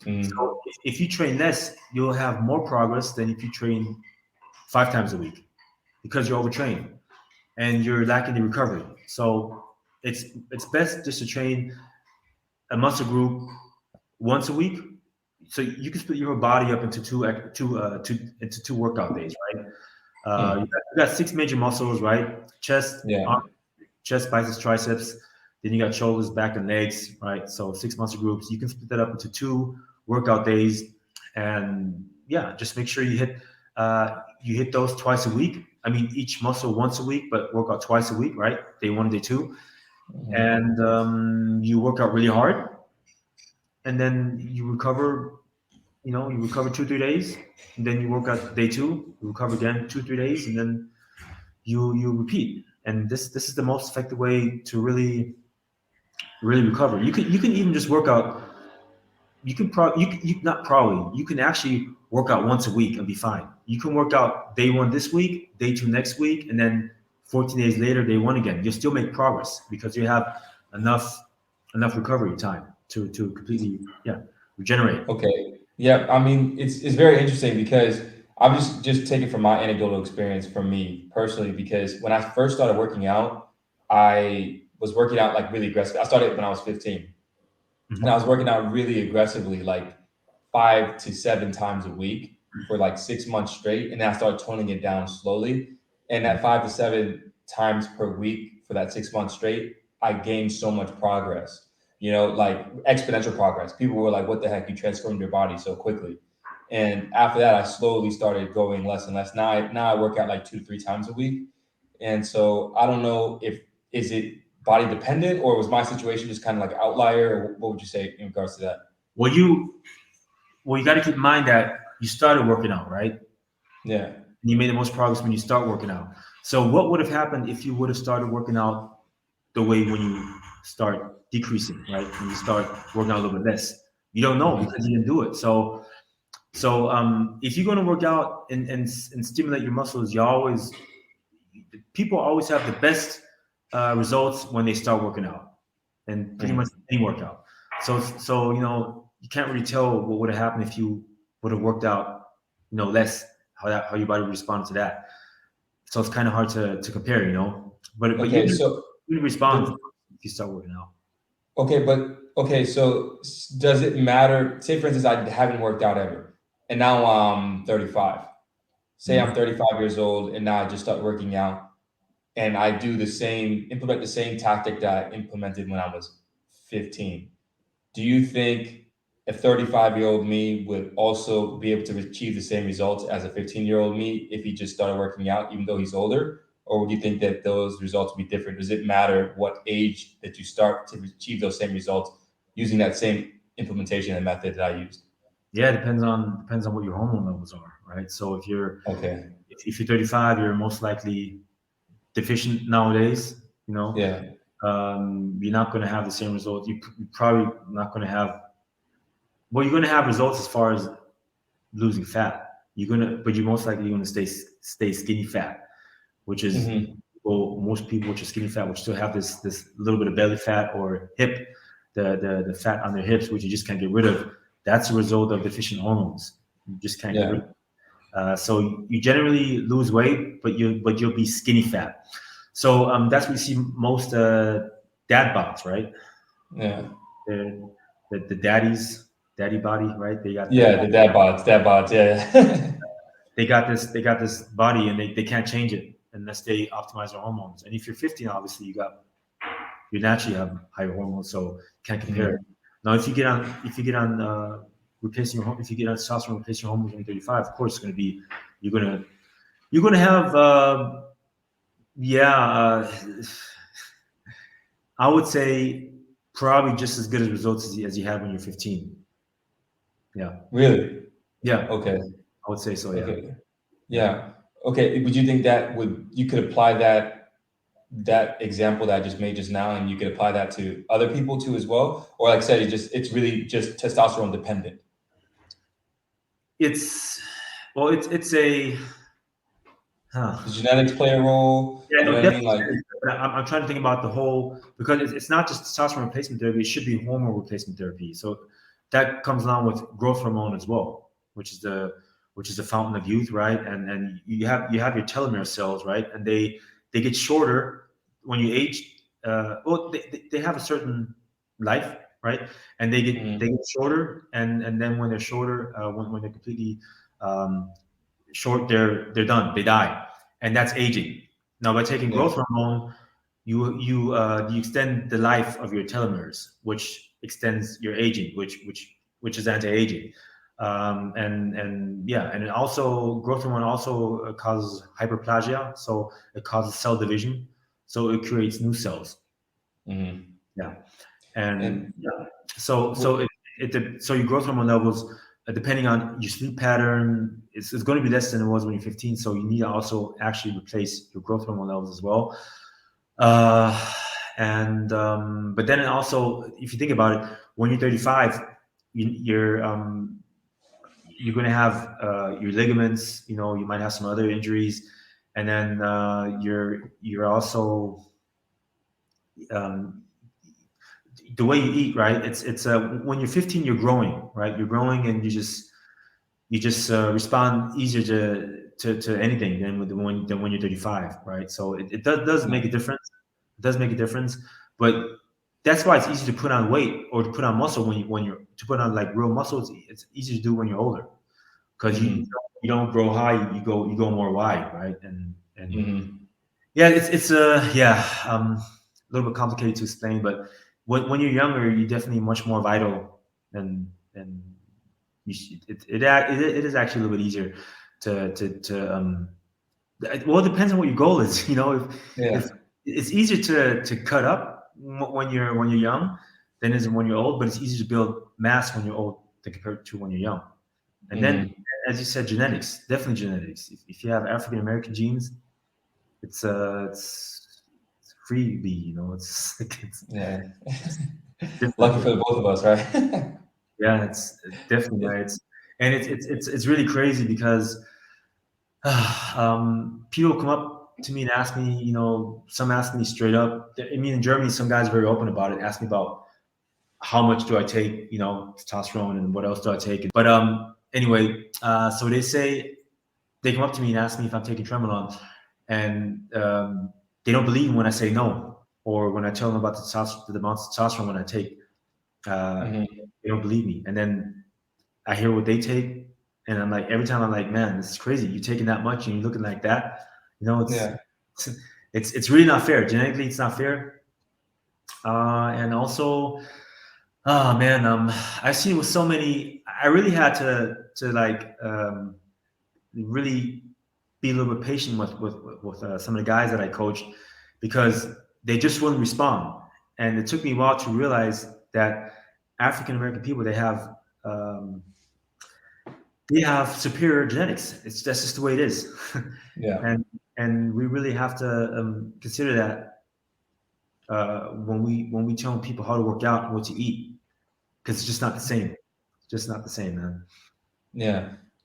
So if you train less, you'll have more progress than if you train 5 times a week because you're overtrained and you're lacking the recovery. So it's best just to train a muscle group once a week. So you can split your body up into two workout days, right? You got 6 major muscles, right? Chest, arm, chest, biceps, triceps. Then you got shoulders, back, and legs, right? So 6 muscle groups. You can split that up into 2 workout days, and just make sure you hit those twice a week. I mean, each muscle once a week, but work out twice a week, right? Day 1, day 2, and you work out really hard, and then you recover. You recover 2-3 days, and then you work out day 2. You recover again 2-3 days, and then you repeat. And this is the most effective way to really recover. You can even just work out. You can you can actually work out once a week and be fine. You can work out day 1 this week, day 2 next week, and then 14 days later, day 1 again. You'll still make progress because you have enough recovery time to completely regenerate. Okay. Yeah, I mean, it's very interesting because I'm just taking from my anecdotal experience from me personally, because when I first started working out, I was working out like really aggressive. I started when I was 15. And I was working out really aggressively, like 5 to 7 times a week for like 6 months straight. And then I started toning it down slowly. And at 5 to 7 times per week for that 6 months straight, I gained so much progress, like exponential progress. People were like, what the heck, you transformed your body so quickly. And after that, I slowly started going less and less. Now I work out like 2 to 3 times a week. And so I don't know is it body dependent, or was my situation just kind of like an outlier, or what would you say in regards to that? Well, you got to keep in mind that you started working out, right? Yeah. And you made the most progress when you start working out. So what would have happened if you would have started working out the way when you start decreasing, right? When you start working out a little bit less, you don't know because you didn't do it. So if you're going to work out and stimulate your muscles, people always have the best results when they start working out, and pretty much any workout. So you can't really tell what would have happened if you would have worked out less, how your body would respond to that. So it's kind of hard to compare, but Okay, you respond if you start working out. Okay, so does it matter? Say for instance, I haven't worked out ever, and now I'm 35. say I'm 35 years old and now I just start working out and I implement the same tactic that I implemented when I was 15. Do you think a 35-year-old me would also be able to achieve the same results as a 15-year-old me if he just started working out, even though he's older? Or would you think that those results would be different? Does it matter what age that you start to achieve those same results using that same implementation and method that I used? Yeah, it depends on what your hormone levels are, right? So if you're 35, you're most likely deficient nowadays. Yeah. You're not going to have the same results. You're probably not going to have. Well, you're going to have results as far as losing fat. But you're most likely going to stay skinny fat, which is most people which are skinny fat, which still have this little bit of belly fat or hip, the fat on their hips, which you just can't get rid of. That's a result of deficient hormones. You just can't get rid of. So you generally lose weight, but you'll be skinny fat. So that's what you see most dad bods, right? Yeah. The daddy body, right? They got the dad bods, yeah. they got this body and they can't change it unless they optimize their hormones. And if you're 15, obviously you naturally have higher hormones, so can't compare it. Now, if you get on replacing your if you get on testosterone replacing your hormones when you're 35, of course it's going to be you're gonna have I would say probably just as good as results as you had when you're 15. Yeah. Really? Yeah. Okay. I would say so. Yeah. Okay. Yeah. Okay. Would you think that you could apply that example that I just made just now, and you could apply that to other people too as well? Or like I said, it's really just testosterone dependent? It's a Does genetics play a role? Yeah, no, definitely. I'm trying to think about the whole, because it's not just testosterone replacement therapy. It should be hormone replacement therapy. So that comes along with growth hormone as well, which is the fountain of youth, right? And you have your telomere cells, right? And they get shorter when you age. They have a certain life, right? And they get shorter, and then when they're shorter, when they're completely short, they're done. They die, and that's aging. Now, by taking growth hormone, you extend the life of your telomeres, which extends your aging, which is anti-aging. And it also, growth hormone also causes hyperplasia, so it causes cell division, so it creates new cells. Yeah, so your growth hormone levels, depending on your sleep pattern, it's going to be less than it was when you're 15. So you need to also actually replace your growth hormone levels as well. But then also, if you think about it, when you're 35, you're going to have your ligaments. You might have some other injuries, and then you're also the way you eat, right? It's when you're 15, you're growing, right? You're growing, and you just respond easier to anything than when you're 35, right? So it does make a difference. It does make a difference, but that's why it's easy to put on weight or to put on muscle when you're to put on like real muscles. It's easy to do when you're older, because you don't grow high, you go more wide, right? And yeah, it's a little bit complicated to explain, but when you're younger, you're definitely much more vital, and you should, it is actually a little bit easier to well, it depends on what your goal is. If it's easier to cut up when you're young than it is when you're old, but it's easier to build mass when you're old than compared to when you're young. And then, as you said, definitely genetics. If you have African American genes, it's freebie, it's lucky for the both of us, right? Yeah, it's definitely right. And it's really crazy because people come up to me and ask me, some ask me straight up. I mean, in Germany, some guys are very open about it. Ask me about how much do I take, testosterone, and what else do I take. But anyway, so they come up to me and ask me if I'm taking Tremolon, and they don't believe me when I say no, or when I tell them about the amount of testosterone when I take. They don't believe me, and then I hear what they take, And I'm like, every time I'm like, man, this is crazy. You're taking that much and you're looking like that. It's really not fair. Genetically, it's not fair. And also, oh man, I've seen with so many. I really had to like really be a little bit patient with some of the guys that I coached, because they just wouldn't respond. And it took me a while to realize that African American people, they have superior genetics. That's just the way it is. And we really have to consider that when we tell people how to work out and what to eat, because it's just not the same. It's just not the same, man.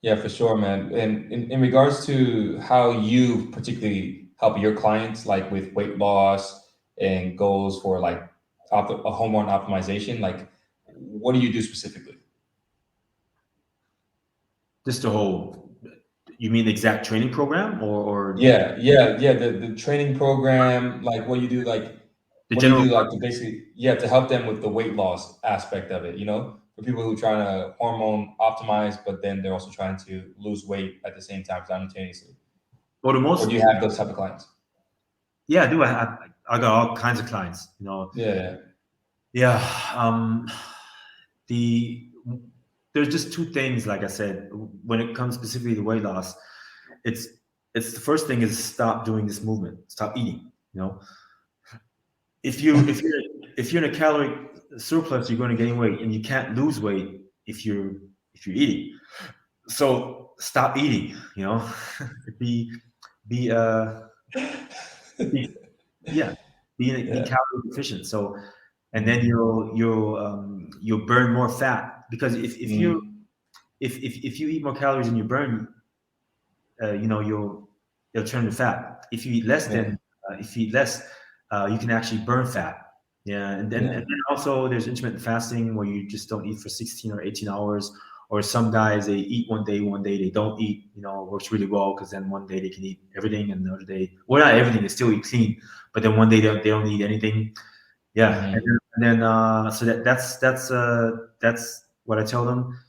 Yeah, for sure, man. And in regards to how you particularly help your clients, like with weight loss and goals for like a hormone optimization, like what do you do specifically? Just the whole, you mean the exact training program or the training program, like what you do, like the what do you general do, like to basically to help them with the weight loss aspect of it, for people who are trying to hormone optimize, but then they're also trying to lose weight at the same time simultaneously. Or do you have those type of clients? Yeah, I do. I got all kinds of clients, There's just two things, like I said, when it comes specifically to weight loss. It's the first thing is stop doing this movement, stop eating. If you're in a calorie surplus, you're going to gain weight, and you can't lose weight if you're eating. So stop eating. Be calorie deficient. So, and then you'll burn more fat, because if you eat more calories than you burn, you'll turn to fat. If you eat less you can actually burn fat. And then also there's intermittent fasting, where you just don't eat for 16 or 18 hours. Or some guys, they eat one day they don't eat. Works really well, because then one day they can eat everything, and the other day, well, not everything, they still eat clean, but then one day they don't eat anything. And then so that's what I tell them.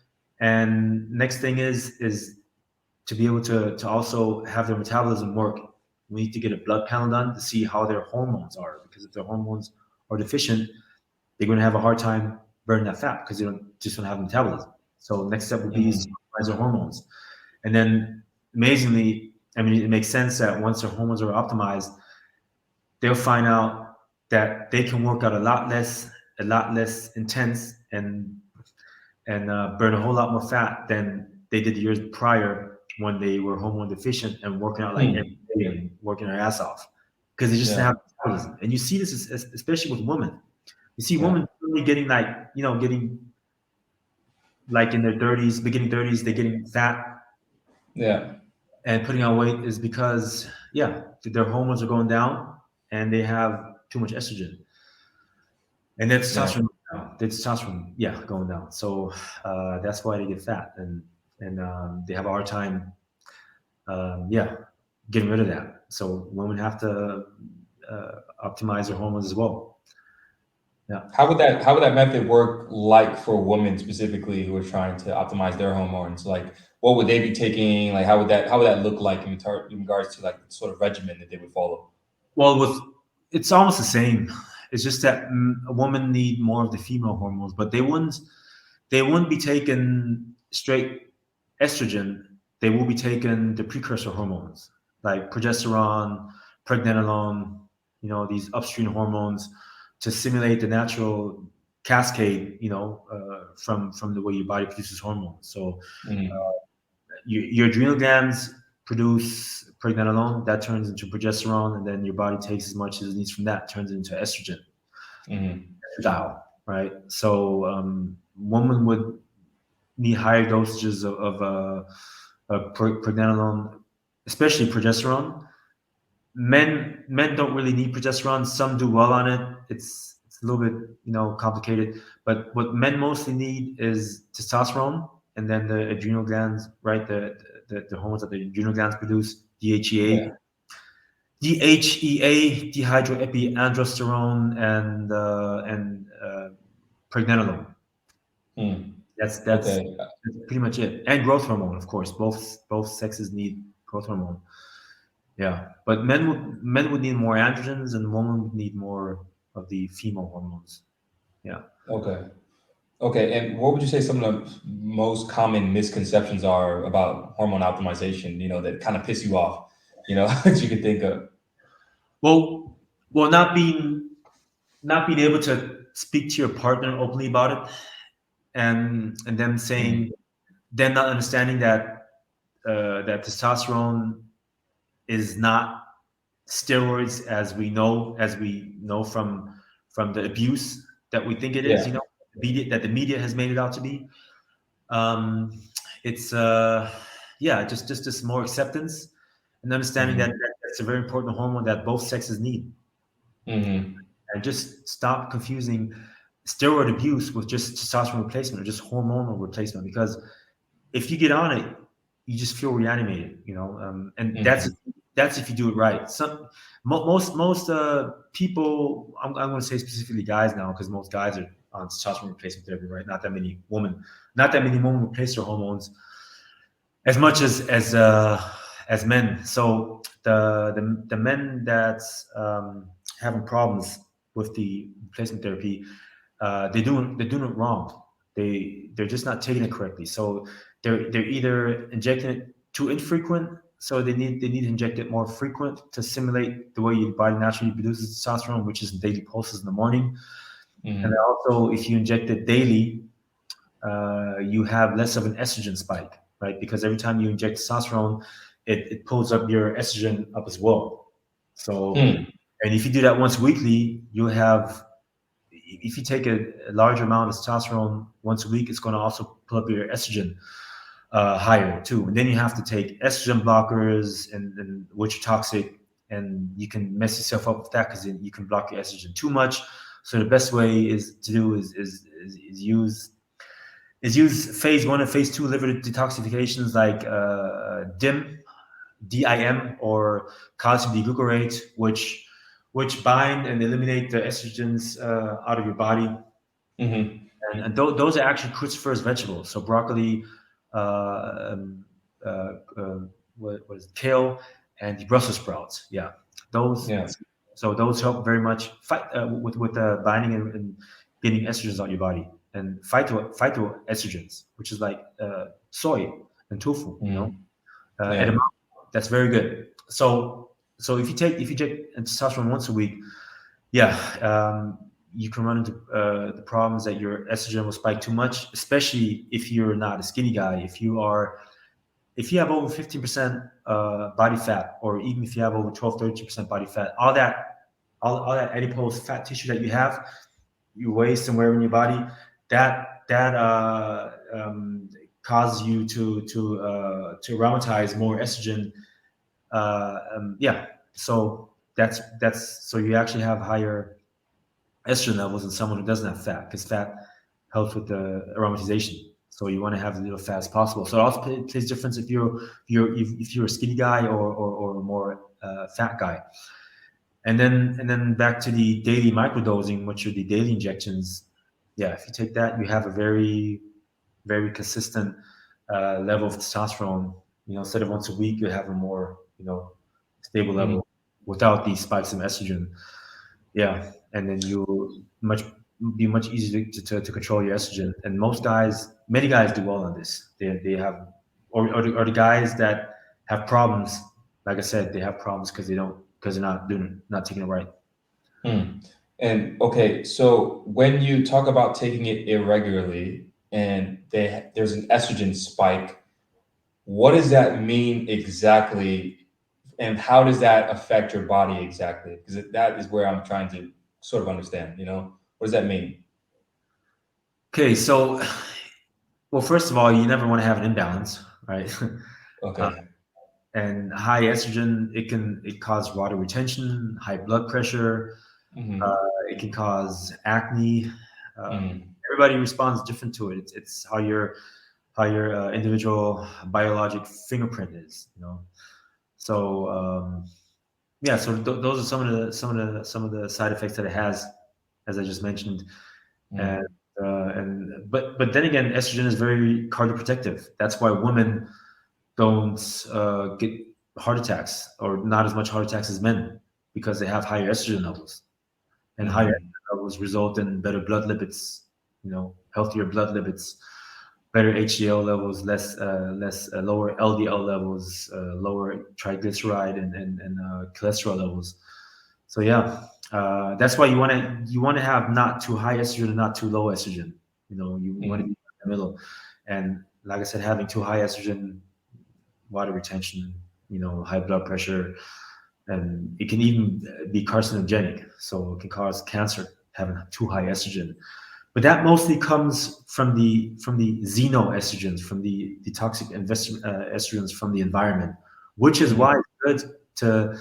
And next thing is to be able to also have their metabolism work. We need to get a blood panel done to see how their hormones are, because if their hormones are deficient, they're going to have a hard time burning that fat, because they don't have metabolism. So the next step would be to optimize their hormones. And then amazingly, I mean, it makes sense that once their hormones are optimized, they'll find out that they can work out a lot less intense, and burn a whole lot more fat than they did the years prior, when they were hormone deficient and working out like every day and working their ass off, because they just didn't have metabolism. And you see this especially with women. You see women really getting getting like in their 30s, beginning 30s, they're getting fat. And putting on weight is because their hormones are going down, and they have too much estrogen. And that's testosterone. It's testosterone, going down. So that's why they get fat, and they have a hard time, getting rid of that. So women have to optimize their hormones as well. How would that method work, like for women specifically who are trying to optimize their hormones? Like, what would they be taking? Like, how would that look like in regards to like the sort of regimen that they would follow? Well, it's almost the same. It's just that a woman need more of the female hormones, but they wouldn't be taking straight estrogen. They will be taking the precursor hormones like progesterone, pregnenolone, these upstream hormones, to simulate the natural cascade, from the way your body produces hormones. So your adrenal glands produce pregnenolone, that turns into progesterone, and then your body takes as much as it needs from that, turns into estrogen. Estradiol, right? So women would need higher dosages of pregnenolone, especially progesterone. Men don't really need progesterone. Some do well on it. It's a little bit complicated, but what men mostly need is testosterone, and then the adrenal glands, right? The hormones that the adrenal glands produce, DHEA, dehydroepiandrosterone, and pregnenolone. That's Okay. pretty much it. And growth hormone, of course. Both sexes need growth hormone. Yeah, but men would need more androgens, and women would need more of the female hormones. Yeah. Okay. Okay. And what would you say some of the most common misconceptions are about hormone optimization, that kind of piss you off, that you could think of? Well, not being able to speak to your partner openly about it, and them saying, them not understanding that that testosterone is not steroids as we know from the abuse that we think it is. Yeah. That the media has made it out to be. Um, it's yeah, just more acceptance and understanding that that's a very important hormone that both sexes need, Mm-hmm. and just stop confusing steroid abuse with just testosterone replacement or just hormonal replacement, because if you get on it, you just feel reanimated, and that's if you do it right. Most people, I'm going to say specifically guys now, because most guys are on testosterone replacement therapy, right? Not that many women replace their hormones as much as men. So the men that's having problems with the replacement therapy, they're doing it wrong. They're just not taking it correctly. So they're either injecting it too infrequent, so they need to inject it more frequent to simulate the way your body naturally produces testosterone, which is in daily pulses in the morning. And then also, if you inject it daily, you have less of an estrogen spike, right? Because every time you inject testosterone, it pulls up your estrogen up as well. So, and if you do that once weekly, you have, if you take a large amount of testosterone once a week, it's going to also pull up your estrogen higher too. And then you have to take estrogen blockers, and which are toxic, and you can mess yourself up with that because you can block your estrogen too much. So the best way is use phase 1 and phase 2 liver detoxifications like DIM, or calcium deglucarate, which bind and eliminate the estrogens out of your body. And those are actually cruciferous vegetables. So broccoli, uh, um, uh, uh, what is it? Kale, and the Brussels sprouts. Yeah, those. Yeah. So those help very much fight with binding and getting estrogens out your body, and phytoestrogens, which is like soy and tofu. Edamame, that's very good. So if you take testosterone once a week, yeah, you can run into the problems that your estrogen will spike too much, especially if you're not a skinny guy. If you have over 15% body fat, or even if you have over 12-13% body fat, all that adipose fat tissue that you have, your waist and wherever in your body, that causes you to aromatize more estrogen. Yeah, so so you actually have higher estrogen levels in someone who doesn't have fat, because fat helps with the aromatization. So you want to have as little fat as possible. So it also plays a difference if you're a skinny guy or a more fat guy. And then back to the daily microdosing, which are the daily injections. Yeah, if you take that, you have a very, very consistent level of testosterone. Instead of once a week, you have a more stable level without these spikes in estrogen. Yeah, and then you be much easier to control your estrogen. And many guys do well on this. They have, or the guys that have problems. Like I said, they have problems because they're not taking it right. And okay, so when you talk about taking it irregularly and there's an estrogen spike, what does that mean exactly? And how does that affect your body exactly? Because that is where I'm trying to sort of understand, what does that mean? Okay, so, well, first of all, you never want to have an imbalance, right? Okay. And high estrogen, it cause water retention, high blood pressure. It can cause acne. Everybody responds different to it. It's how your individual biologic fingerprint is, So yeah, so those are some of the side effects that it has, as I just mentioned. And But then again, estrogen is very cardioprotective. That's why women don't get heart attacks, or not as much heart attacks as men, because they have higher estrogen levels, and higher estrogen levels result in better blood lipids, healthier blood lipids, better HDL levels, less lower LDL levels, lower triglyceride and cholesterol levels. So yeah, that's why you want to have not too high estrogen and not too low estrogen. You want to be in the middle. And like I said, having too high estrogen, water retention, high blood pressure, and it can even be carcinogenic. So it can cause cancer, having too high estrogen. But that mostly comes from the xenoestrogens, from the toxic estrogens from the environment, which is why it's good to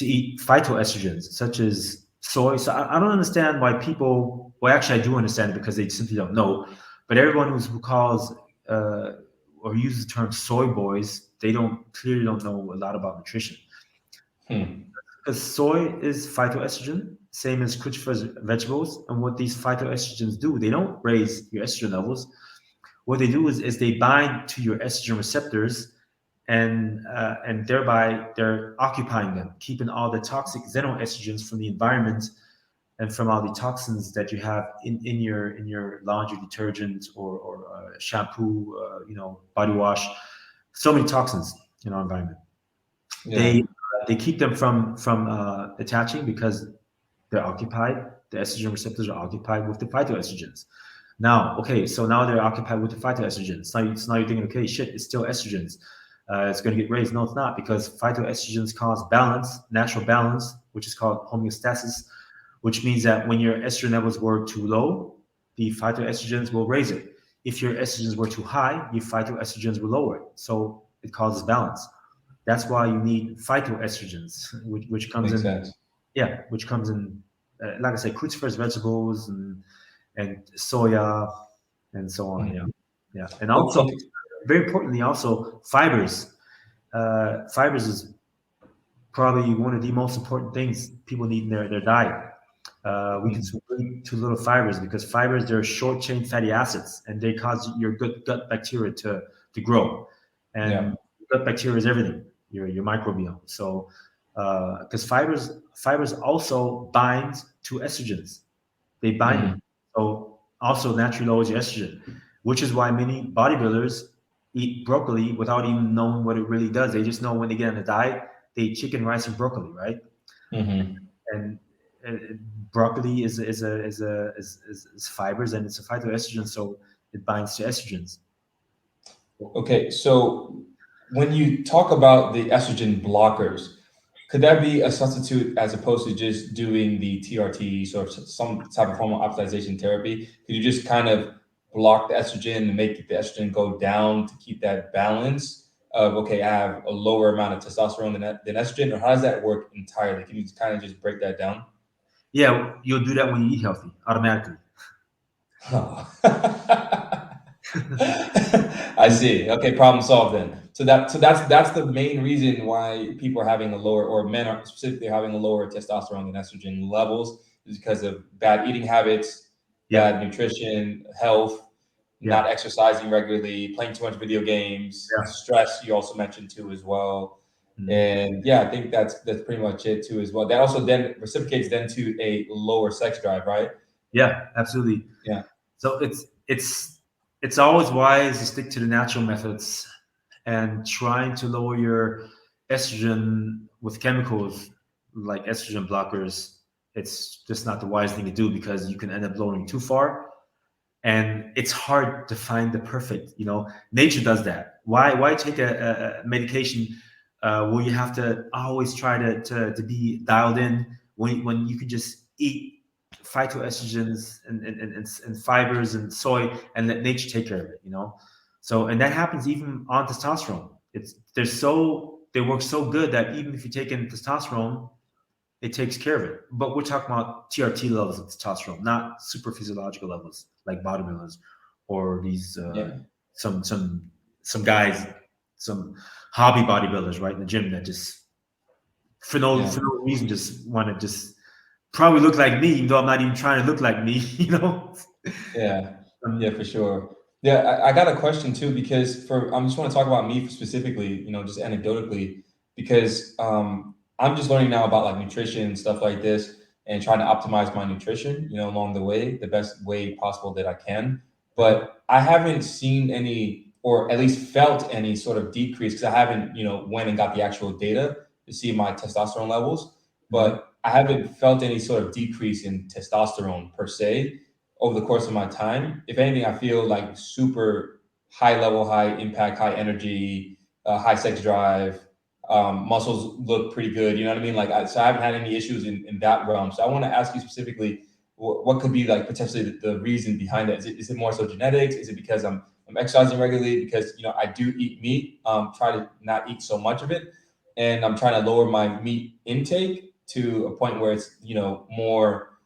eat phytoestrogens such as soy. So I don't understand why people. Well, actually, I do understand it because they simply don't know. But everyone who calls or uses the term soy boys, they clearly don't know a lot about nutrition. Because soy is phytoestrogen, same as cruciferous vegetables. And what these phytoestrogens do, they don't raise your estrogen levels. What they do is they bind to your estrogen receptors, and thereby they're occupying them, keeping all the toxic xenoestrogens from the environment and from all the toxins that you have in your laundry detergent or shampoo, body wash. So many toxins in our environment. Yeah. They keep them from attaching because they're occupied. The estrogen receptors are occupied with the phytoestrogens. Now, okay, so now they're occupied with the phytoestrogens. So now you're thinking, okay, shit, it's still estrogens. It's going to get raised. No, it's not, because phytoestrogens cause balance, natural balance, which is called homeostasis, which means that when your estrogen levels were too low, the phytoestrogens will raise it. If your estrogens were too high, your phytoestrogens will lower it. So it causes balance. That's why you need phytoestrogens, which comes Makes in. Sense. Yeah, which comes in, like I said, cruciferous vegetables and soya and so on. Yeah, and also very importantly, also fibers. Fibers is probably one of the most important things people need in their diet. We consume way too little fibers, because fibers, they're short chain fatty acids, and they cause your good gut bacteria to grow. And gut bacteria is everything, your microbiome. So because fibers also bind to estrogens. They bind them. So also naturally lowers your estrogen, which is why many bodybuilders eat broccoli without even knowing what it really does. They just know when they get on a diet, they eat chicken, rice, and broccoli, right? And broccoli is fibers, and it's a phytoestrogen, so it binds to estrogens. Okay, so when you talk about the estrogen blockers, could that be a substitute as opposed to just doing the TRT, or some type of hormone optimization therapy? Could you just kind of block the estrogen and make the estrogen go down to keep that balance of, okay, I have a lower amount of testosterone than estrogen, or how does that work entirely? Can you kind of just break that down? Yeah, you'll do that when you eat healthy, automatically. I see. Okay, problem solved then. So that's the main reason why people are having a lower, or men are specifically having a lower testosterone and estrogen levels, is because of bad eating habits, bad nutrition, health, not exercising regularly, playing too much video games, stress. You also mentioned too as well. And I think that's pretty much it too as well. That also then reciprocates then to a lower sex drive, right? Yeah, absolutely. Yeah. So it's always wise to stick to the natural methods, and trying to lower your estrogen with chemicals like estrogen blockers. It's just not the wise thing to do, because you can end up lowering too far, and it's hard to find the perfect. Nature does that. Why take a medication where you have to always try to be dialed in, when you can just eat phytoestrogens and fibers and soy, and let nature take care of it. So, and that happens even on testosterone. They work so good that even if you take in testosterone, it takes care of it. But we're talking about TRT levels of testosterone, not super physiological levels like bodybuilders, or these some guys, some hobby bodybuilders, right, in the gym, that just for no reason just want to just probably look like me, even though I'm not even trying to look like me, you know? Yeah, yeah, for sure. Yeah, I got a question too, because I just want to talk about me specifically, just anecdotally, because I'm just learning now about like nutrition and stuff like this, and trying to optimize my nutrition, along the way, the best way possible that I can. But I haven't seen any, or at least felt any sort of decrease, because I haven't, went and got the actual data to see my testosterone levels, but I haven't felt any sort of decrease in testosterone per se over the course of my time. If anything, I feel like super high level, high impact, high energy, high sex drive. Muscles look pretty good. You know what I mean? So I haven't had any issues in that realm. So I want to ask you specifically, what could be like potentially the reason behind that? Is it more so genetics? Is it because I'm exercising regularly? Because I do eat meat. Try to not eat so much of it, and I'm trying to lower my meat intake to a point where it's more,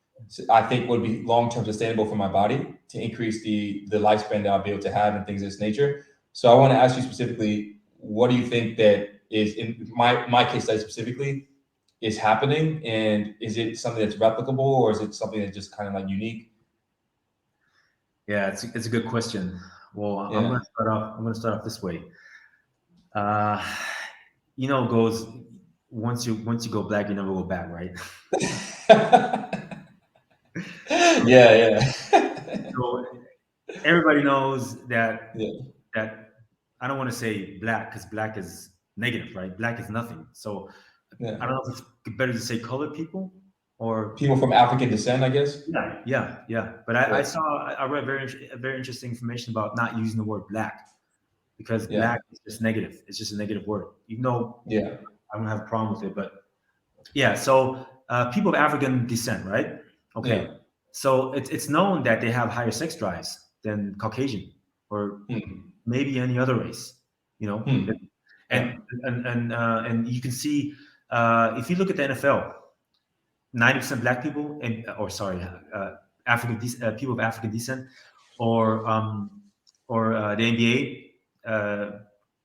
I think, would be long-term sustainable for my body to increase the lifespan that I'll be able to have and things of this nature. So I want to ask you specifically, what do you think that is in my case study specifically is happening, and is it something that's replicable, or is it something that's just kind of like unique? Yeah, it's a good question. Well, Yeah. I'm gonna start off this way. Goes once you go black, you never go back, right? Yeah. So everybody knows that Yeah. that I don't want to say black, because black is negative, right? Black is nothing. So Yeah. I don't know if it's better to say colored people or People from African descent, I guess. Yeah. But I read very interesting information about not using the word black, because Yeah. black is just negative. It's just a negative word. Even though Yeah. I don't have a problem with it, but yeah. So people of African descent, right? Okay. Yeah. So it's known that they have higher sex drives than Caucasian or maybe any other race, Yeah. and you can see if you look at the NFL, 90% black people, people of African descent, or the NBA,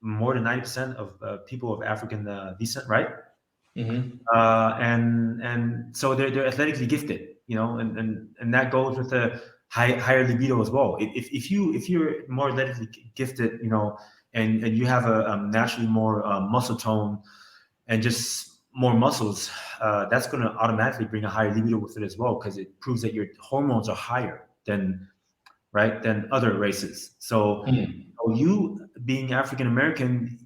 more than 90% of people of African descent, right? And so they're athletically gifted, and that goes with the higher libido as well. If you're more athletically gifted, and you have a naturally more muscle tone and just more muscles, that's going to automatically bring a higher libido with it as well, because it proves that your hormones are higher than other races. So you being African American,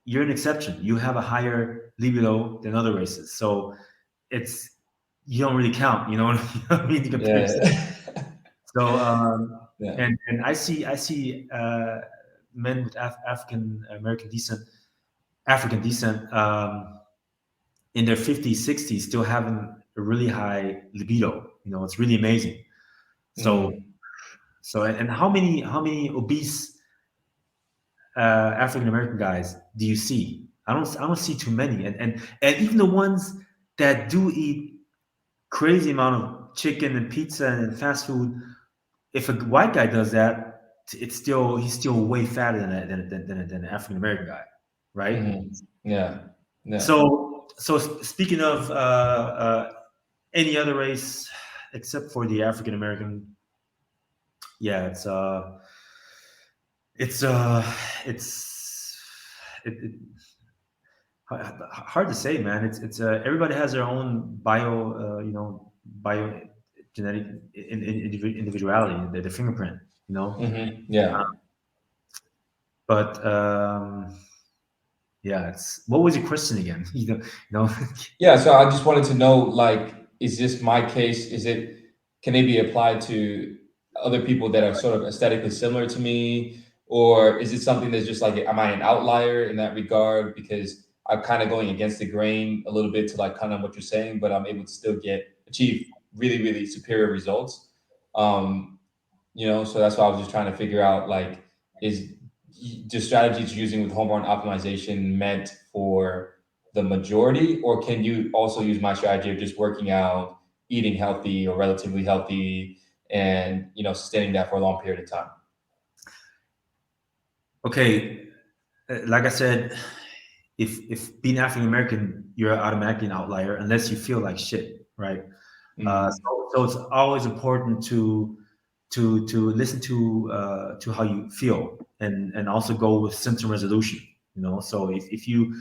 you're an exception. You have a higher libido than other races. So you don't really count, you know what I mean? So and I see men with African descent in their 50s, 60s still having a really high libido. It's really amazing. So and how many obese African American guys do you see? I don't see too many, and even the ones that do eat crazy amount of chicken and pizza and fast food, if a white guy does that, he's still way fatter than an African American guy, right? Yeah. So speaking of any other race except for the African American, yeah, it's hard to say, man. It's everybody has their own bio genetic individuality, the fingerprint, Yeah. But yeah, what was your question again? Yeah, so I just wanted to know, like, is this my case? Can it be applied to other people that are sort of aesthetically similar to me? Or is it something that's just like, am I an outlier in that regard? Because I'm kind of going against the grain a little bit to like kind of what you're saying, but I'm able to still achieve really, really superior results. So that's why I was just trying to figure out, like, is the strategies you're using with hormone optimization meant for the majority, or can you also use my strategy of just working out, eating healthy or relatively healthy, and sustaining that for a long period of time? Okay, like I said, if being African American, you're automatically an outlier unless you feel like shit, right? So it's always important to listen to how you feel, and also go with symptom resolution. So if you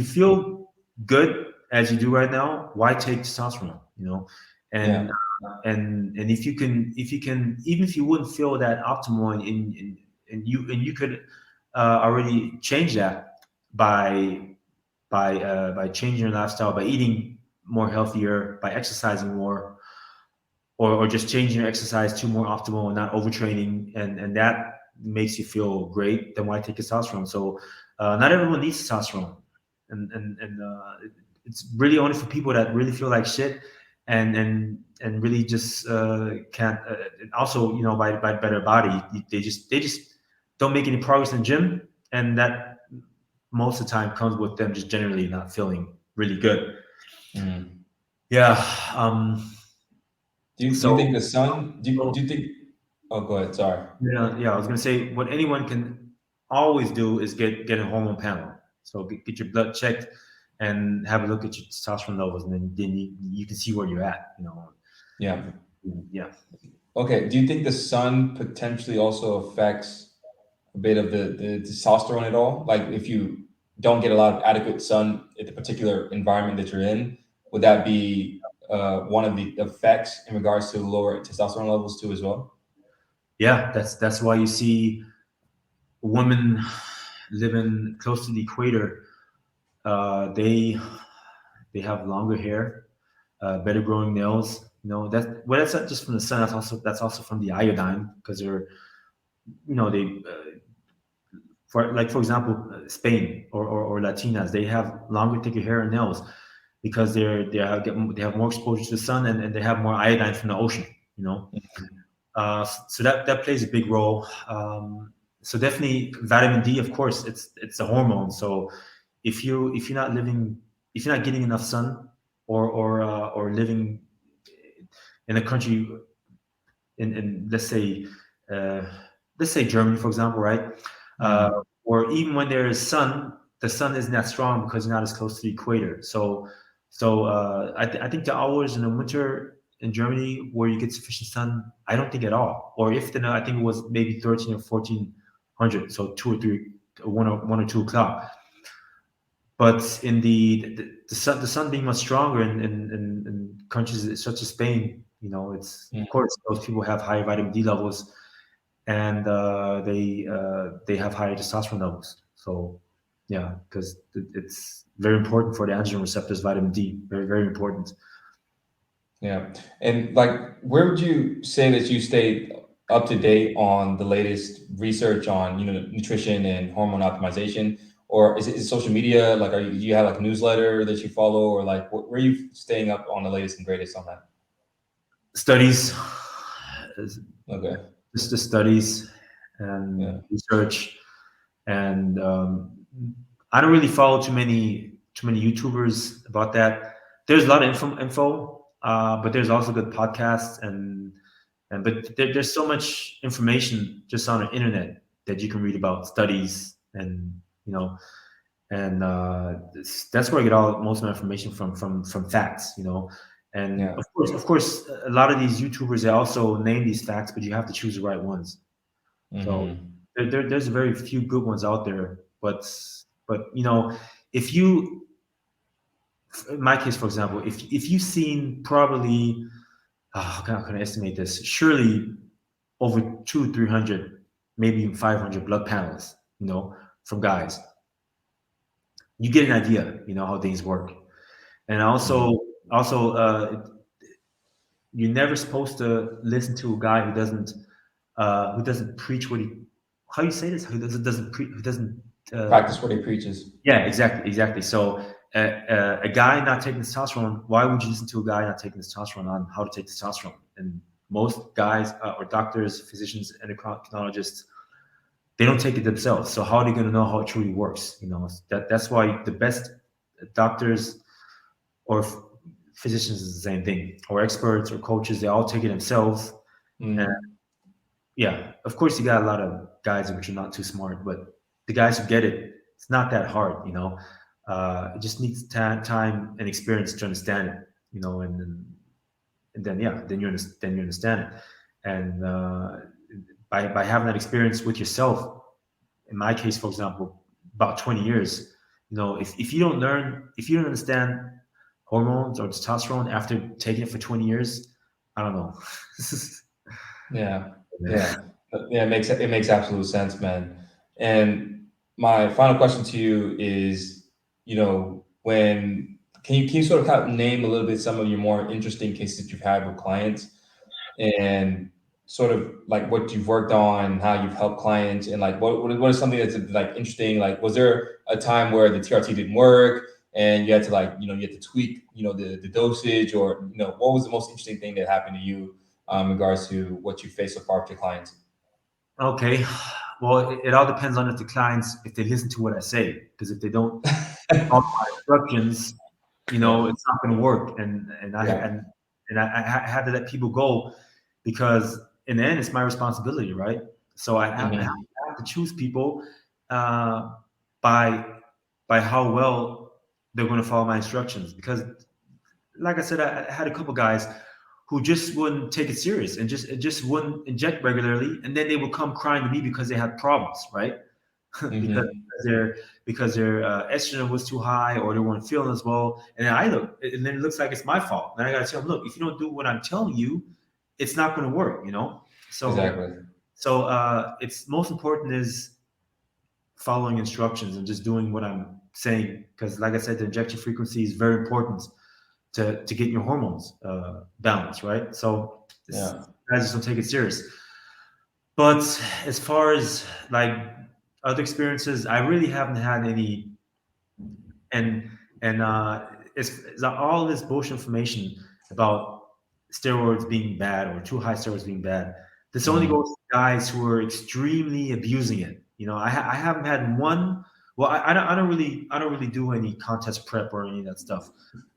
feel good as you do right now, why take testosterone? And and if you can, even if you wouldn't feel that optimal, and you could already change that by changing your lifestyle, by eating more healthier, by exercising more, or just changing your exercise to more optimal and not overtraining, and that makes you feel great, then why take testosterone? So not everyone needs testosterone, and it's really only for people that really feel like shit, and really just can't. Also, by better body, they just don't make any progress in the gym, and that most of the time comes with them just generally not feeling really good. Yeah. Do you think the sun? Do you think? Oh, go ahead. Sorry. Yeah. I was gonna say, what anyone can always do is get a hormone panel. So get your blood checked and have a look at your testosterone levels, and then you can see where you're at. Yeah. Yeah. Okay. Do you think the sun potentially also affects a bit of the testosterone at all? Like if you don't get a lot of adequate sun at the particular environment that you're in, would that be one of the effects in regards to lower testosterone levels too as well? Yeah. That's why you see women living close to the equator. They have longer hair, better growing nails. That's not just from the sun. That's also from the iodine, because they for example, Spain or Latinas, they have longer, thicker hair and nails because they have more exposure to the sun, and they have more iodine from the ocean. So that plays a big role. So definitely vitamin D, of course, it's a hormone. So if you're not getting enough sun, or living in a country, in let's say Germany, for example, right? Or even when there is sun, the sun isn't that strong because you're not as close to the equator. I think the hours in the winter in Germany where you get sufficient sun, I don't think at all. Or if then, I think it was maybe 13 or 1400, so 2 or 3, 1 or 2 o'clock. But in the sun being much stronger in countries such as Spain, it's of course those people have higher vitamin D levels, and they have higher testosterone levels. So yeah, because it's very important for the androgen receptors, vitamin D, very, very important. Yeah. And like, where would you say that you stay up to date on the latest research on, nutrition and hormone optimization? Or is it social media? Like, do you have like a newsletter that you follow, or like, where are you staying up on the latest and greatest on that? Studies, Okay. just the studies and Yeah. research, and I don't really follow too many YouTubers about that. There's a lot of info, but there's also good podcasts, but there's so much information just on the internet that you can read about studies, and that's where I get most of my information from facts. And Yeah. of course, a lot of these YouTubers, they also name these facts, but you have to choose the right ones. So there's very few good ones out there, but if you, in my case, for example, if you've seen probably, how can I estimate this? Surely over 200-300, maybe even 500 blood panels, from guys, you get an idea, how things work. And also, you're never supposed to listen to a guy who doesn't preach what he, how you say this? Who doesn't Practice what he preaches. Yeah, exactly. So a guy not taking testosterone, why would you listen to a guy not taking testosterone on how to take testosterone? And most guys, or doctors, physicians, endocrinologists, they don't take it themselves. So how are they going to know how it truly works? That's why the best doctors or physicians is the same thing, or experts or coaches, they all take it themselves. And yeah, of course, you got a lot of guys which are not too smart, but the guys who get it, it's not that hard. It just needs time and experience to understand it. And then you understand it. And by having that experience with yourself, in my case, for example, about 20 years, if you don't understand hormones or testosterone after taking it for 20 years, I don't know. Yeah. It makes absolute sense, man. And my final question to you is, when can you sort of name a little bit some of your more interesting cases that you've had with clients, and sort of like what you've worked on, how you've helped clients, and like what is something that's like interesting? Like, was there a time where the TRT didn't work and you had to you had to tweak, the dosage, or, what was the most interesting thing that happened to you in regards to what you face so far with your clients? Okay. Well, it all depends on if the clients, if they listen to what I say, because if they don't follow my instructions, it's not going to work. And I had to let people go, because in the end, it's my responsibility, right? So I have to choose people by how well they're going to follow my instructions. Because, like I said, I had a couple guys who just wouldn't take it serious and just wouldn't inject regularly, and then they would come crying to me because they had problems, right? because their estrogen was too high, or they weren't feeling as well. And then it looks like it's my fault. And I got to tell them, look, if you don't do what I'm telling you, it's not going to work, So Exactly. So it's most important is following instructions and just doing what I'm saying, because, like I said, the injection frequency is very important to get your hormones balanced, right? So guys just don't take it serious. But as far as like other experiences, I really haven't had any. And it's all this bullshit information about steroids being bad or too high steroids being bad. This only goes to guys who are extremely abusing it. I haven't had one. Well, I don't really do any contest prep or any of that stuff.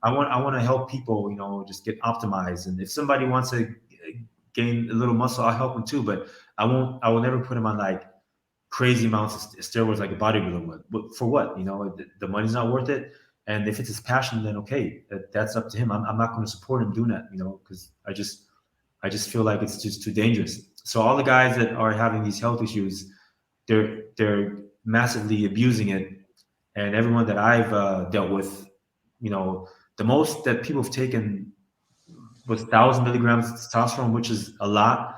I want to help people, just get optimized. And if somebody wants to gain a little muscle, I'll help them too. But I will never put them on like crazy amounts of steroids like a bodybuilder would. But for what? The money's not worth it. And if it's his passion, then okay, that's up to him. I'm not going to support him doing that, because I just feel like it's just too dangerous. So all the guys that are having these health issues, they're massively abusing it. And everyone that I've dealt with, the most that people have taken was 1,000 milligrams of testosterone, which is a lot.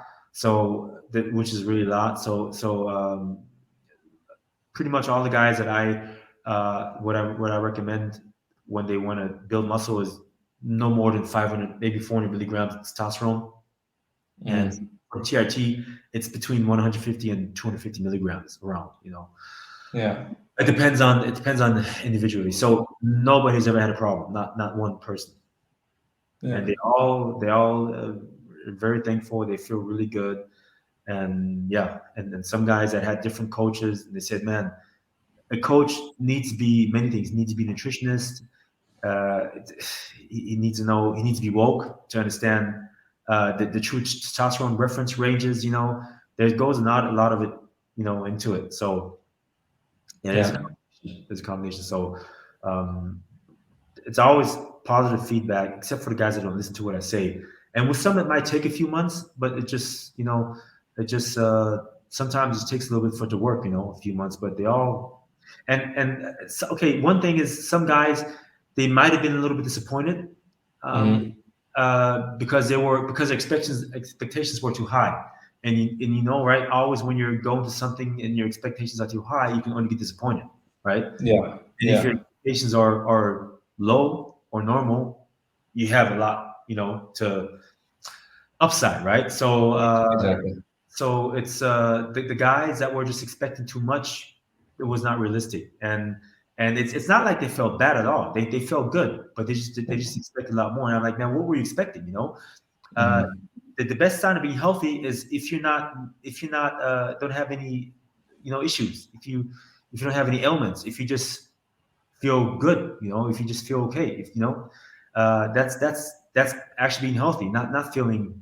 Which is really a lot. So pretty much all the guys that what I recommend when they want to build muscle is no more than 500, maybe 400 milligrams of testosterone. And for TRT, it's between 150 and 250 milligrams around, Yeah. It depends on individually. So nobody's ever had a problem, not one person. Yeah. And they all are very thankful. They feel really good. And and some guys that had different coaches, and they said, man, a coach needs to be many things. He needs to be a nutritionist. He needs to be woke to understand the true testosterone reference ranges. There goes not a lot of it, into it. So there's a combination. So it's always positive feedback, except for the guys that don't listen to what I say. And with some, it might take a few months, but it just sometimes it takes a little bit for it to work, a few months. But they all okay. One thing is, some guys, they might have been a little bit disappointed because their expectations were too high. And right, always when you're going to something and your expectations are too high, you can only get disappointed, right? Yeah. And if your expectations are low or normal, you have a lot, to upside, right? So Exactly. So it's the guys that were just expecting too much, it was not realistic. And it's not like they felt bad at all. They felt good, but they just expected a lot more. And I'm like, man, what were you expecting? The best sign of being healthy is if you're not don't have any issues, if you don't have any ailments, if you just feel good, if you just feel okay, if that's actually being healthy, not feeling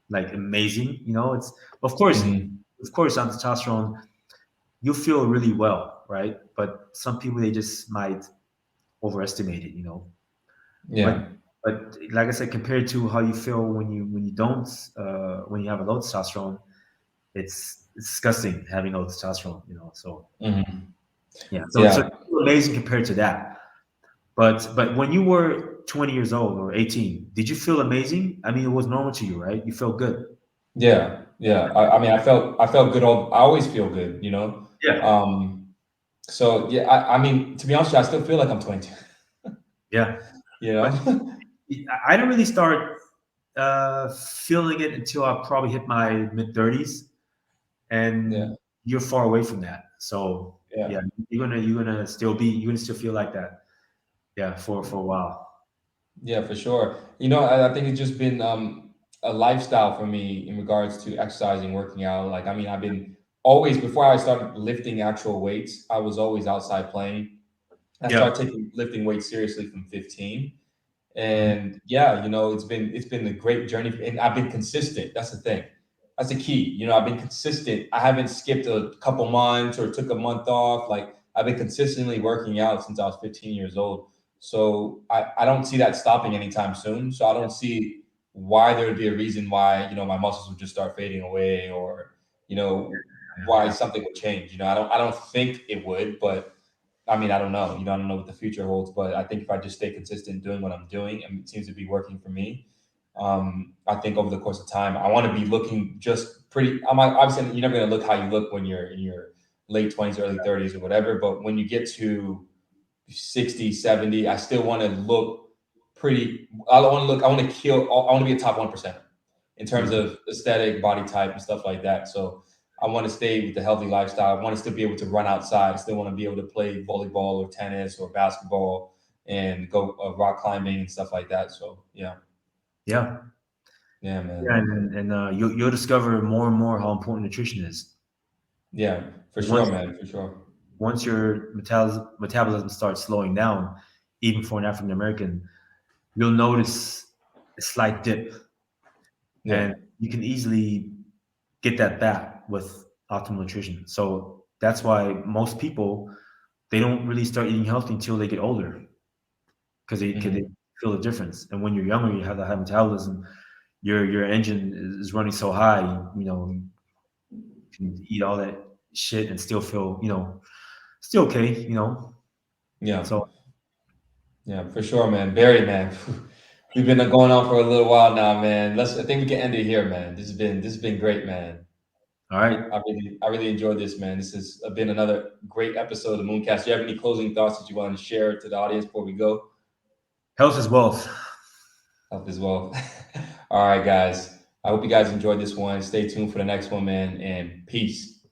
like amazing. It's of course on testosterone you feel really well, right? But some people, they just might overestimate it. But like I said, compared to how you feel when you don't when you have a low testosterone, it's disgusting having low testosterone. So yeah, so it's amazing compared to that. But when you were 20 years old or 18, did you feel amazing? I mean, it was normal to you, right? You felt good. Yeah. I mean, I felt good. I always feel good, Yeah. So yeah, I mean, to be honest with you, I still feel like I'm 22. Yeah. But I didn't really start feeling it until I probably hit my mid-30s, and you're far away from that. So yeah, you're gonna still feel like that. Yeah, for a while. Yeah, for sure. I think it's just been a lifestyle for me in regards to exercising, working out. Like, I mean, I've been always, before I started lifting actual weights, I was always outside playing. I started taking lifting weights seriously from 15. And yeah, it's been a great journey, and I've been consistent. That's the thing. That's the key. I've been consistent. I haven't skipped a couple months or took a month off. Like, I've been consistently working out since I was 15 years old. So I don't see that stopping anytime soon. So I don't see why there would be a reason why, my muscles would just start fading away, or, why something would change. I don't think it would, but I mean, I don't know. I don't know what the future holds, but I think if I just stay consistent doing what I'm doing, and it seems to be working for me, I think over the course of time, I want to be looking just pretty. Obviously, you're never going to look how you look when you're in your late 20s, early 30s, or whatever. But when you get to 60, 70, I still want to look pretty. I want to kill. I want to be a top 1% in terms of aesthetic, body type, and stuff like that. So I want to stay with the healthy lifestyle. I want to still be able to run outside. I still want to be able to play volleyball or tennis or basketball and go rock climbing and stuff like that. So yeah, man. Yeah, man. Yeah, and you'll discover more and more how important nutrition is. Yeah, for sure, man, for sure. Once your metabolism starts slowing down, even for an African American, you'll notice a slight dip, and you can easily get that back with optimal nutrition. So that's why most people, they don't really start eating healthy until they get older, because they feel the difference. And when you're younger, you have the high metabolism. Your engine is running so high, you can eat all that shit and still feel, still okay, Yeah. So Yeah, for sure, man. Barry, man. We've been going on for a little while now, man. I think we can end it here, man. This has been great, man. All right. I really enjoyed this, man. This has been another great episode of Mooncast. Do you have any closing thoughts that you want to share to the audience before we go? Health is wealth. Health as well. All right, guys. I hope you guys enjoyed this one. Stay tuned for the next one, man, and peace.